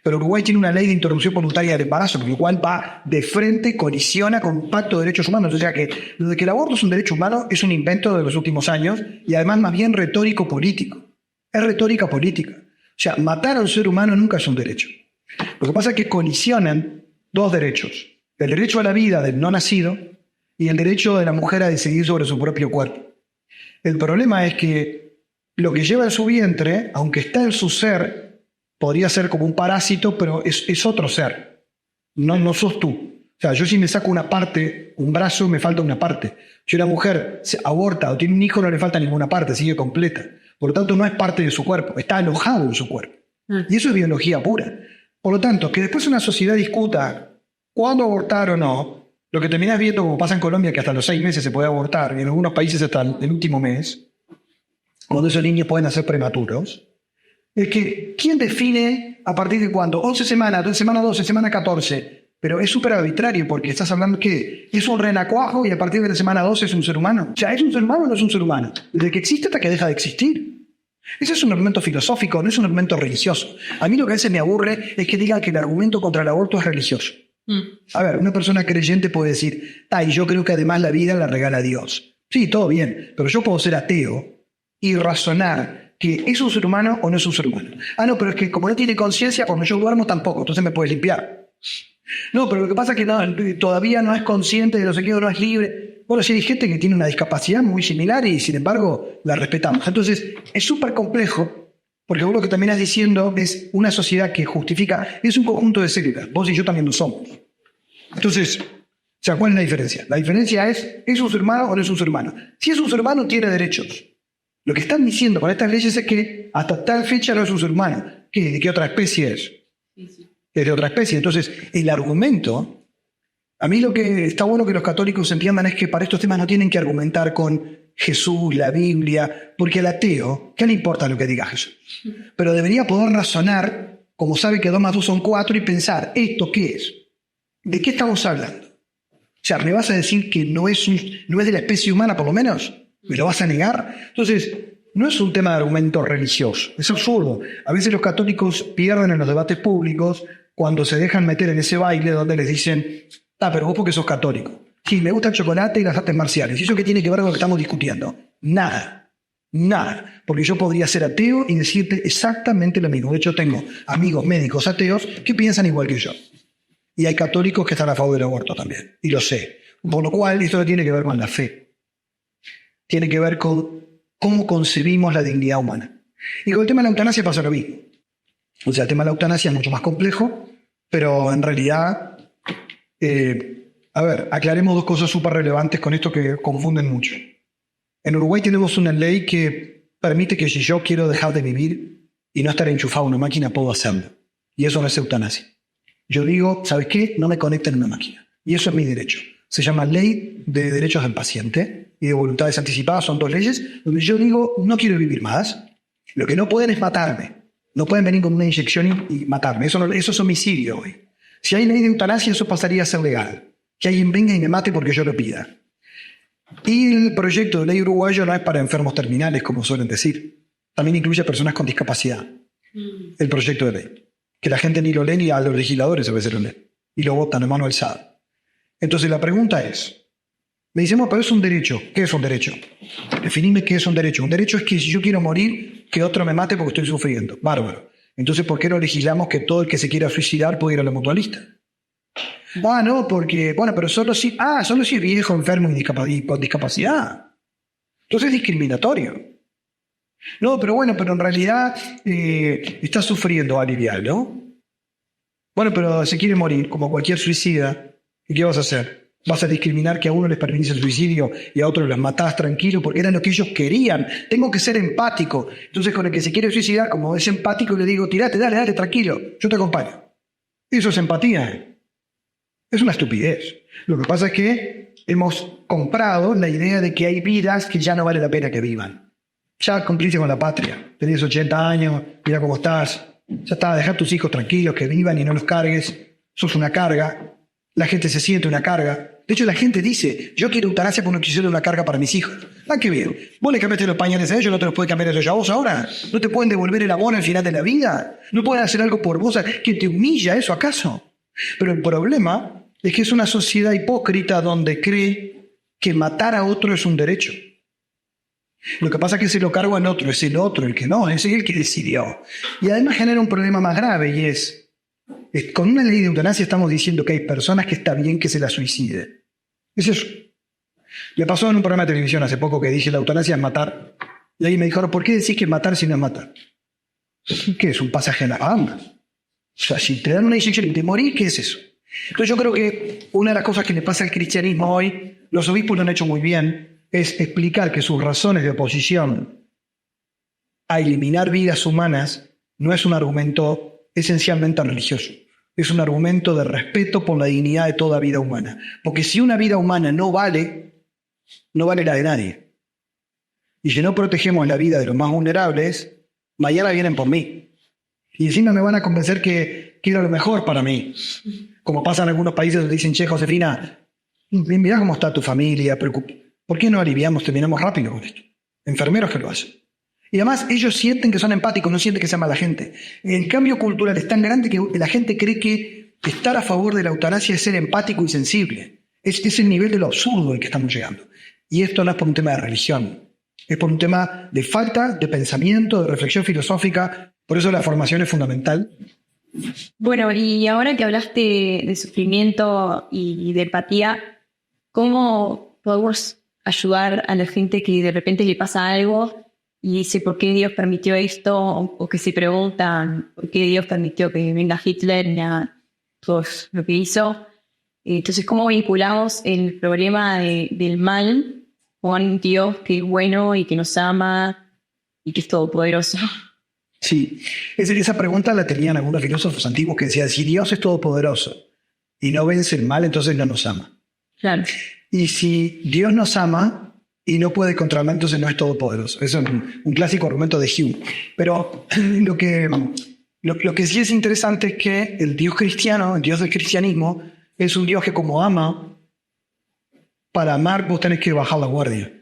Pero Uruguay tiene una ley de interrupción voluntaria del embarazo, con lo cual va de frente, colisiona con un pacto de derechos humanos. O sea que lo de que el aborto es un derecho humano es un invento de los últimos años y además más bien retórico-político. Es retórica política. O sea, matar a un ser humano nunca es un derecho. Lo que pasa es que colisionan dos derechos. El derecho a la vida del no nacido y el derecho de la mujer a decidir sobre su propio cuerpo. El problema es que lo que lleva en su vientre, aunque está en su ser, podría ser como un parásito, pero es otro ser. No sos tú. O sea, yo si me saco una parte, un brazo, me falta una parte. Si una mujer se aborta o tiene un hijo, no le falta ninguna parte, sigue completa. Por lo tanto, no es parte de su cuerpo, está alojado en su cuerpo. Y eso es biología pura. Por lo tanto, que después una sociedad discuta cuándo abortar o no, lo que terminás viendo, como pasa en Colombia, que hasta los 6 meses se puede abortar, y en algunos países hasta el último mes, cuando esos niños pueden nacer prematuros, es que, ¿quién define a partir de cuándo? 11 semanas, semana 12, semana 14. Pero es súper arbitrario porque estás hablando que es un renacuajo y a partir de la semana 12 es un ser humano. O sea, ¿es un ser humano o no es un ser humano? Desde que existe hasta que deja de existir. Ese es un argumento filosófico, no es un argumento religioso. A mí lo que a veces me aburre es que digan que el argumento contra el aborto es religioso. A ver, una persona creyente puede decir, y yo creo que además la vida la regala Dios. Sí, todo bien, pero yo puedo ser ateo y razonar que es un ser humano o no es un ser humano. No, pero es que como no tiene conciencia, cuando yo duermo tampoco, entonces me puedes limpiar. No, pero lo que pasa es que no, todavía no es consciente de lo que no es libre. Bueno, sí hay gente que tiene una discapacidad muy similar y sin embargo la respetamos. Entonces es súper complejo, porque vos lo que terminás diciendo es una sociedad que justifica, es un conjunto de células, vos y yo también lo somos. Entonces, o sea, ¿cuál es la diferencia? La diferencia ¿es un ser humano o no es un ser humano? Si es un ser humano, tiene derechos. Lo que están diciendo con estas leyes es que hasta tal fecha no es un ser humano. ¿De qué otra especie es? Sí. Es de otra especie. Entonces, el argumento, a mí lo que está bueno que los católicos entiendan es que para estos temas no tienen que argumentar con Jesús, la Biblia, porque al ateo, ¿qué le importa lo que diga Jesús? Pero debería poder razonar, como sabe que 2 más 2 son 4, y pensar, ¿esto qué es? ¿De qué estamos hablando? O sea, ¿me vas a decir que no es de la especie humana, por lo menos? ¿Me lo vas a negar? Entonces, no es un tema de argumento religioso, es absurdo. A veces los católicos pierden en los debates públicos cuando se dejan meter en ese baile donde les dicen, pero vos porque sos católico. Sí, me gusta el chocolate y las artes marciales. ¿Y eso qué tiene que ver con lo que estamos discutiendo? Nada. Porque yo podría ser ateo y decirte exactamente lo mismo. De hecho, tengo amigos médicos ateos que piensan igual que yo. Y hay católicos que están a favor del aborto también. Y lo sé. Por lo cual, esto no tiene que ver con la fe. Tiene que ver con cómo concebimos la dignidad humana. Y con el tema de la eutanasia pasa lo mismo. O sea, el tema de la eutanasia es mucho más complejo, pero en realidad, aclaremos 2 cosas súper relevantes con esto que confunden mucho. En Uruguay tenemos una ley que permite que si yo quiero dejar de vivir y no estar enchufado a una máquina, puedo hacerlo. Y eso no es eutanasia. Yo digo, ¿sabes qué? No me conecten a una máquina. Y eso es mi derecho. Se llama Ley de Derechos del Paciente y de Voluntades Anticipadas. Son 2 leyes donde yo digo, no quiero vivir más. Lo que no pueden es matarme. No pueden venir con una inyección y matarme. Eso es homicidio hoy. Si hay ley de eutanasia, eso pasaría a ser legal. Que alguien venga y me mate porque yo lo pida. Y el proyecto de ley uruguayo no es para enfermos terminales, como suelen decir. También incluye a personas con discapacidad. El proyecto de ley. Que la gente ni lo lee ni a los legisladores a veces lo leen. Y lo votan a mano alzada. Entonces la pregunta es, me dicen, pero es un derecho. ¿Qué es un derecho? Definime qué es un derecho. Un derecho es que si yo quiero morir, que otro me mate porque estoy sufriendo. Bárbaro. Entonces, ¿por qué no legislamos que todo el que se quiera suicidar puede ir a la mutualista? No, porque, pero solo si es viejo, enfermo y con discapacidad. Entonces es discriminatorio. No, pero en realidad está sufriendo aliviar, ¿no? Pero se quiere morir, como cualquier suicida. ¿Y qué vas a hacer? ¿Vas a discriminar que a uno les permitís el suicidio y a otros los matás tranquilo porque era lo que ellos querían? Tengo que ser empático. Entonces con el que se quiere suicidar, como es empático, le digo, tirate, dale, tranquilo, yo te acompaño. Eso es empatía. Es una estupidez. Lo que pasa es que hemos comprado la idea de que hay vidas que ya no vale la pena que vivan. Ya cumpliste con la patria. Tenés 80 años, mira cómo estás. Ya está, dejar a tus hijos tranquilos, que vivan y no los cargues. Sos una carga. La gente se siente una carga. De hecho, la gente dice, yo quiero eutanasia porque no quisiera una carga para mis hijos. Qué bien. Vos le cambiaste los pañales a ellos, no te los puede cambiar ellos a vos ahora. ¿No te pueden devolver el amor al final de la vida? ¿No pueden hacer algo por vos que te humilla eso acaso? Pero el problema es que es una sociedad hipócrita donde cree que matar a otro es un derecho. Lo que pasa es que se lo cargo en otro, es el otro el que no, es el que decidió. Y además genera un problema más grave y es, con una ley de eutanasia estamos diciendo que hay personas que está bien que se la suiciden. Es eso. Le pasó en un programa de televisión hace poco que dije la eutanasia es matar. Y ahí me dijeron, ¿por qué decís que es matar si no es matar? ¿Qué es? ¿Un pasaje a la banda? O sea, si te dan una inyección y te morís, ¿qué es eso? Entonces yo creo que una de las cosas que le pasa al cristianismo hoy, los obispos lo han hecho muy bien, es explicar que sus razones de oposición a eliminar vidas humanas no es un argumento esencialmente religioso. Es un argumento de respeto por la dignidad de toda vida humana. Porque si una vida humana no vale la de nadie. Y si no protegemos la vida de los más vulnerables, mañana vienen por mí. Y encima me van a convencer que quiero lo mejor para mí. Como pasa en algunos países donde dicen, che, Josefina, mirá cómo está tu familia, ¿por qué no terminamos rápido con esto? Enfermeros que lo hacen. Y además ellos sienten que son empáticos, no sienten que sea mala gente. El cambio cultural es tan grande que la gente cree que estar a favor de la eutanasia es ser empático y sensible. Es el nivel de lo absurdo al que estamos llegando. Y esto no es por un tema de religión, es por un tema de falta de pensamiento, de reflexión filosófica. Por eso la formación es fundamental. Bueno, y ahora que hablaste de sufrimiento y de empatía, ¿cómo podemos ayudar a la gente que de repente le pasa algo y dice por qué Dios permitió esto, o que se preguntan por qué Dios permitió que venga Hitler y haga todo lo que hizo? Entonces, ¿cómo vinculamos el problema del mal con Dios que es bueno y que nos ama y que es todopoderoso? Sí, esa pregunta la tenían algunos filósofos antiguos que decían, si Dios es todopoderoso y no vence el mal, entonces no nos ama. Claro. Y si Dios nos ama y no puede contra el mal, entonces no es todopoderoso. Eso es un clásico argumento de Hume. Pero lo que sí es interesante es que el Dios cristiano, el Dios del cristianismo, es un Dios que como ama, para amar vos tenés que bajar la guardia.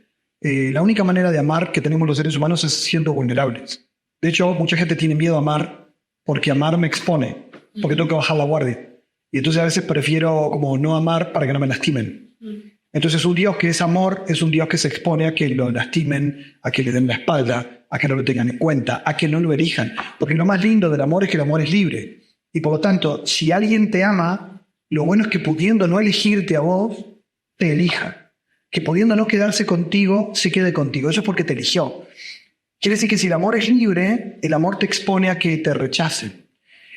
La única manera de amar que tenemos los seres humanos es siendo vulnerables. De hecho, mucha gente tiene miedo a amar porque amar me expone, porque tengo que bajar la guardia. Y entonces a veces prefiero como no amar para que no me lastimen. Entonces un Dios que es amor es un Dios que se expone a que lo lastimen, a que le den la espalda, a que no lo tengan en cuenta, a que no lo elijan. Porque lo más lindo del amor es que el amor es libre. Y por lo tanto, si alguien te ama, lo bueno es que pudiendo no elegirte a vos, te elija. Que pudiendo no quedarse contigo, se quede contigo. Eso es porque te eligió. Quiere decir que si el amor es libre, el amor te expone a que te rechacen.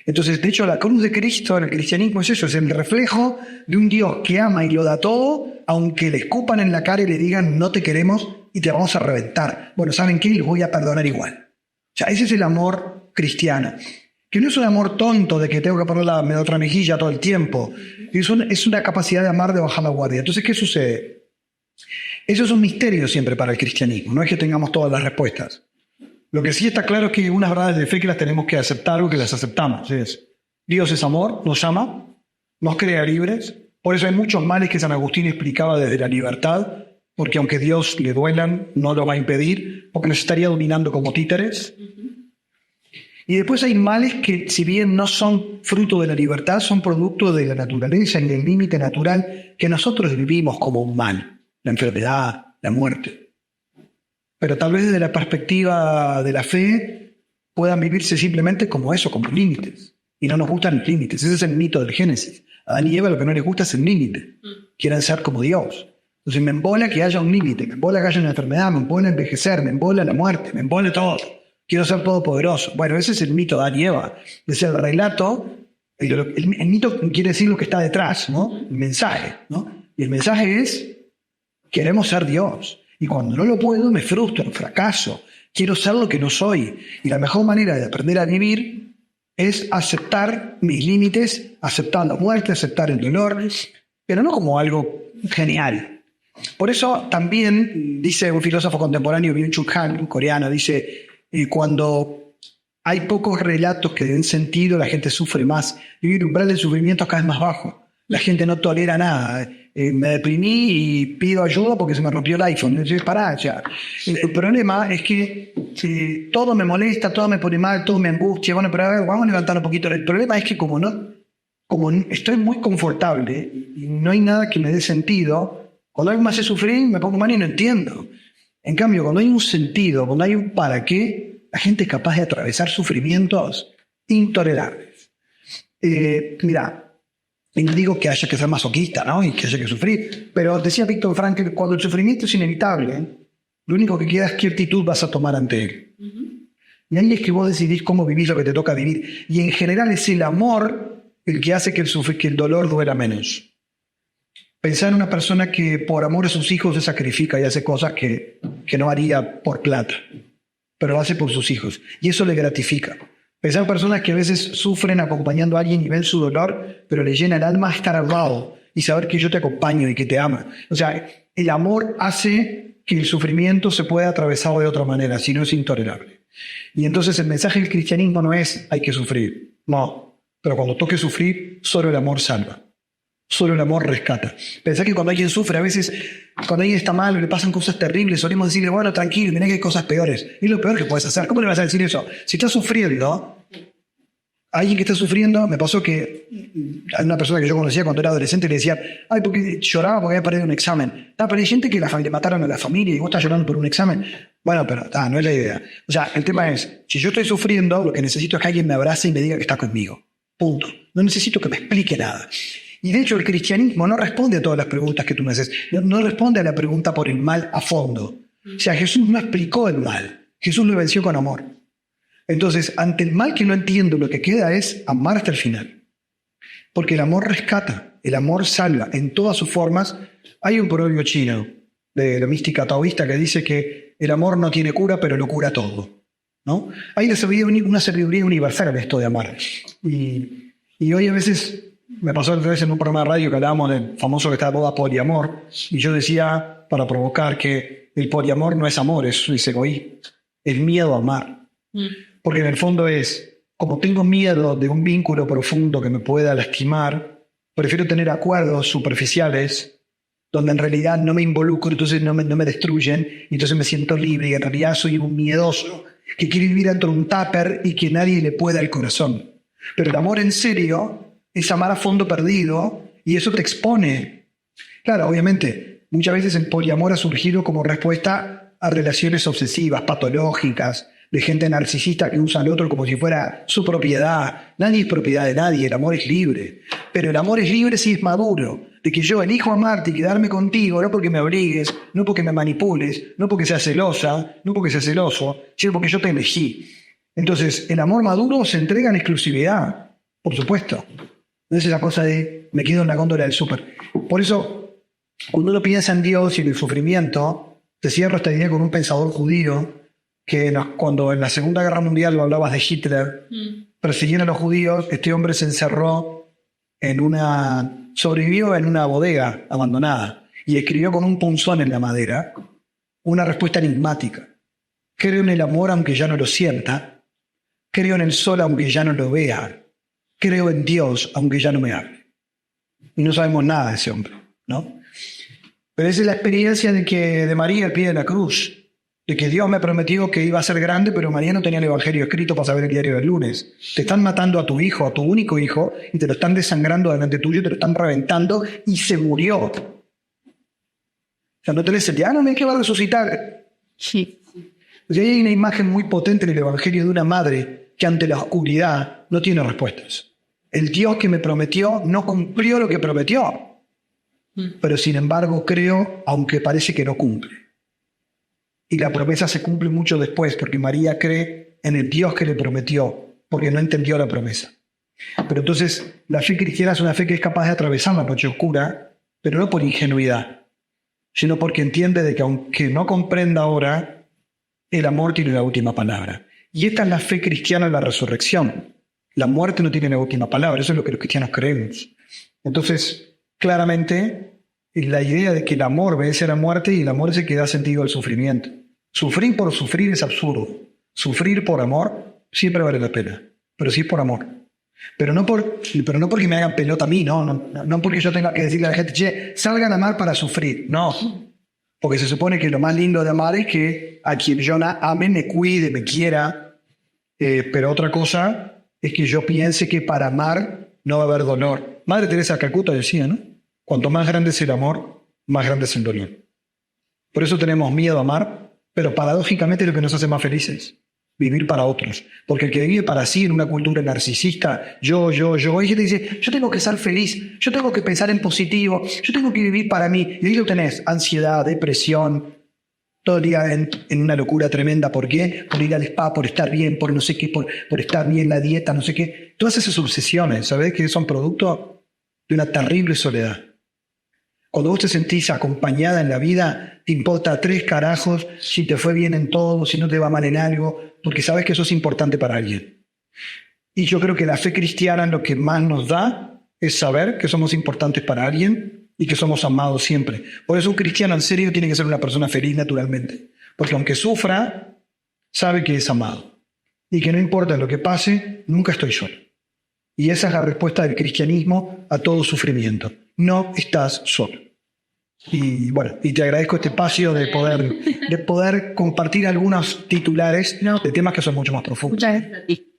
Entonces, de hecho, la cruz de Cristo en el cristianismo es eso, es el reflejo de un Dios que ama y lo da todo, aunque le escupan en la cara y le digan no te queremos y te vamos a reventar. Bueno, ¿saben qué? Les voy a perdonar igual. O sea, ese es el amor cristiano. Que no es un amor tonto de que tengo que poner la otra mejilla todo el tiempo. Es una capacidad de amar, de bajar la guardia. Entonces, ¿qué sucede? Eso es un misterio siempre para el cristianismo. No es que tengamos todas las respuestas. Lo que sí está claro es que hay unas verdades de fe que las tenemos que aceptar o que las aceptamos. Dios es amor, nos ama, nos crea libres. Por eso hay muchos males que San Agustín explicaba desde la libertad, porque aunque Dios le duelan, no lo va a impedir, porque nos estaría dominando como títeres. Y después hay males que, si bien no son fruto de la libertad, son producto de la naturaleza y del límite natural que nosotros vivimos como un mal. La enfermedad, la muerte. Pero tal vez desde la perspectiva de la fe, puedan vivirse simplemente como eso, como límites. Y no nos gustan los límites. Ese es el mito del Génesis. A Adán y Eva lo que no les gusta es el límite. Quieren ser como Dios. Entonces me embola que haya un límite, me embola que haya una enfermedad, me embola envejecer, me embola la muerte, me embola todo. Quiero ser todopoderoso. Bueno, ese es el mito de Adán y Eva. Es el relato, el mito quiere decir lo que está detrás, ¿no? El mensaje, ¿no? Y el mensaje es, queremos ser Dios. Y cuando no lo puedo, me frustro, fracaso. Quiero ser lo que no soy. Y la mejor manera de aprender a vivir es aceptar mis límites, aceptar la muerte, aceptar el dolor, pero no como algo genial. Por eso también, dice un filósofo contemporáneo, Byung-Chul Han, un coreano, dice, cuando hay pocos relatos que den sentido, la gente sufre más. Y el umbral del sufrimiento es cada vez más bajo. La gente no tolera nada. Me deprimí y pido ayuda porque se me rompió el iPhone. Entonces, pará ya. El problema es que todo me molesta, todo me pone mal, todo me angustia. Bueno, pero a ver, vamos a levantar un poquito. El problema es que como estoy muy confortable y no hay nada que me dé sentido, cuando algo me hace sufrir, me pongo mal y no entiendo. En cambio, cuando hay un sentido, cuando hay un para qué, la gente es capaz de atravesar sufrimientos intolerables. Mira, y no digo que haya que ser masoquista, ¿no? Y que haya que sufrir, pero decía Viktor Frankl, cuando el sufrimiento es inevitable, lo único que queda es qué actitud vas a tomar ante él. Y ahí es que vos decidís cómo vivís lo que te toca vivir. Y en general es el amor el que hace que el dolor duela menos. Pensar en una persona que por amor a sus hijos se sacrifica y hace cosas que no haría por plata, pero lo hace por sus hijos. Y eso le gratifica. Pensar en personas que a veces sufren acompañando a alguien y ven su dolor, pero le llena el alma estar al lado y saber que yo te acompaño y que te ama. O sea, el amor hace que el sufrimiento se pueda atravesar de otra manera, si no es intolerable. Y entonces el mensaje del cristianismo no es hay que sufrir. No, pero cuando toque sufrir, solo el amor salva. Solo el amor rescata. Pensá que cuando alguien sufre, a veces, cuando alguien está mal o le pasan cosas terribles, solemos decirle, bueno, tranquilo, mirá que hay cosas peores. Es lo peor que puedes hacer. ¿Cómo le vas a decir eso? Si estás sufriendo, alguien que está sufriendo, me pasó que hay una persona que yo conocía cuando era adolescente le decía, ay, porque lloraba porque había perdido un examen. Pero hay gente que le mataron a la familia y vos estás llorando por un examen. Bueno, pero no es la idea. O sea, el tema es, si yo estoy sufriendo, lo que necesito es que alguien me abrace y me diga que está conmigo. Punto. No necesito que me explique nada. Y de hecho el cristianismo no responde a todas las preguntas que tú me haces. No responde a la pregunta por el mal a fondo. O sea, Jesús no explicó el mal. Jesús lo venció con amor. Entonces, ante el mal que no entiendo, lo que queda es amar hasta el final. Porque el amor rescata, el amor salva en todas sus formas. Hay un proverbio chino de la mística taoísta que dice que el amor no tiene cura, pero lo cura todo, ¿no? Hay una sabiduría universal en esto de amar. Y hoy a veces me pasó otra vez en un programa de radio que hablábamos del famoso que está de moda poliamor, y yo decía, para provocar, que el poliamor no es amor, es egoísmo, es miedo a amar. Porque en el fondo es, como tengo miedo de un vínculo profundo que me pueda lastimar, prefiero tener acuerdos superficiales donde en realidad no me involucro, entonces no me destruyen, y entonces me siento libre, y en realidad soy un miedoso que quiere vivir dentro de un tupper y que nadie le pueda el corazón. Pero el amor en serio es amar a fondo perdido, y eso te expone. Claro, obviamente, muchas veces el poliamor ha surgido como respuesta a relaciones obsesivas, patológicas, de gente narcisista que usa al otro como si fuera su propiedad. Nadie es propiedad de nadie, el amor es libre. Pero el amor es libre si es maduro, de que yo elijo amarte y quedarme contigo, no porque me obligues, no porque me manipules, no porque seas celosa, no porque seas celoso, sino porque yo te elegí. Entonces, el amor maduro se entrega en exclusividad, por supuesto. No es esa cosa de me quedo en la góndola del súper. Por eso, cuando uno piensa en Dios y en el sufrimiento, te cierro esta idea con un pensador judío que cuando en la Segunda Guerra Mundial lo hablabas de Hitler, persiguieron a los judíos, este hombre se encerró sobrevivió en una bodega abandonada y escribió con un punzón en la madera una respuesta enigmática. Creo en el amor aunque ya no lo sienta, creo en el sol aunque ya no lo vea, creo en Dios aunque ya no me hable. Y no sabemos nada de ese hombre, ¿no? Pero esa es la experiencia de María al pie de la cruz, de que Dios me prometió que iba a ser grande, pero María no tenía el Evangelio escrito para saber el diario del lunes. Te están matando a tu hijo, a tu único hijo, y te lo están desangrando delante tuyo, te lo están reventando, y se murió. O sea, no tenés el día, no, me que va a resucitar. Sí. O sea, hay una imagen muy potente en el Evangelio de una madre que ante la oscuridad no tiene respuestas. El Dios que me prometió no cumplió lo que prometió, pero sin embargo creo, aunque parece que no cumple. Y la promesa se cumple mucho después, porque María cree en el Dios que le prometió, porque no entendió la promesa. Pero entonces la fe cristiana es una fe que es capaz de atravesar la noche oscura, pero no por ingenuidad, sino porque entiende de que aunque no comprenda ahora, el amor tiene la última palabra. Y esta es la fe cristiana en la resurrección. La muerte no tiene la última palabra, eso es lo que los cristianos creemos. Entonces, claramente, la idea de que el amor vence a la muerte y el amor es el que da sentido al sufrimiento. Sufrir por sufrir es absurdo. Sufrir por amor siempre vale la pena, pero sí por amor. Pero no porque me hagan pelota a mí, no porque yo tenga que decirle a la gente, che, salgan a amar para sufrir. No, porque se supone que lo más lindo de amar es que a quien yo ame me cuide, me quiera, pero otra cosa es que yo piense que para amar no va a haber dolor. Madre Teresa de Calcuta decía, ¿no? Cuanto más grande es el amor, más grande es el dolor. Por eso tenemos miedo a amar, pero paradójicamente lo que nos hace más felices, vivir para otros. Porque el que vive para sí en una cultura narcisista, yo, hay gente que dice, yo tengo que ser feliz, yo tengo que pensar en positivo, yo tengo que vivir para mí. Y ahí lo tenés, ansiedad, depresión, todo el día en una locura tremenda. ¿Por qué? Por ir al spa, por estar bien, por no sé qué, por estar bien la dieta, no sé qué. Todas esas obsesiones, ¿sabés? Que son producto de una terrible soledad. Cuando vos te sentís acompañada en la vida, te importa 3 carajos si te fue bien en todo, si no te va mal en algo, porque sabes que eso es importante para alguien. Y yo creo que la fe cristiana lo que más nos da es saber que somos importantes para alguien y que somos amados siempre. Por eso un cristiano en serio tiene que ser una persona feliz naturalmente, porque aunque sufra, sabe que es amado y que no importa lo que pase, nunca estoy solo. Y esa es la respuesta del cristianismo a todo sufrimiento. No estás solo. Y bueno, y te agradezco este espacio de poder compartir algunos titulares de temas que son mucho más profundos. Muchas gracias a ti.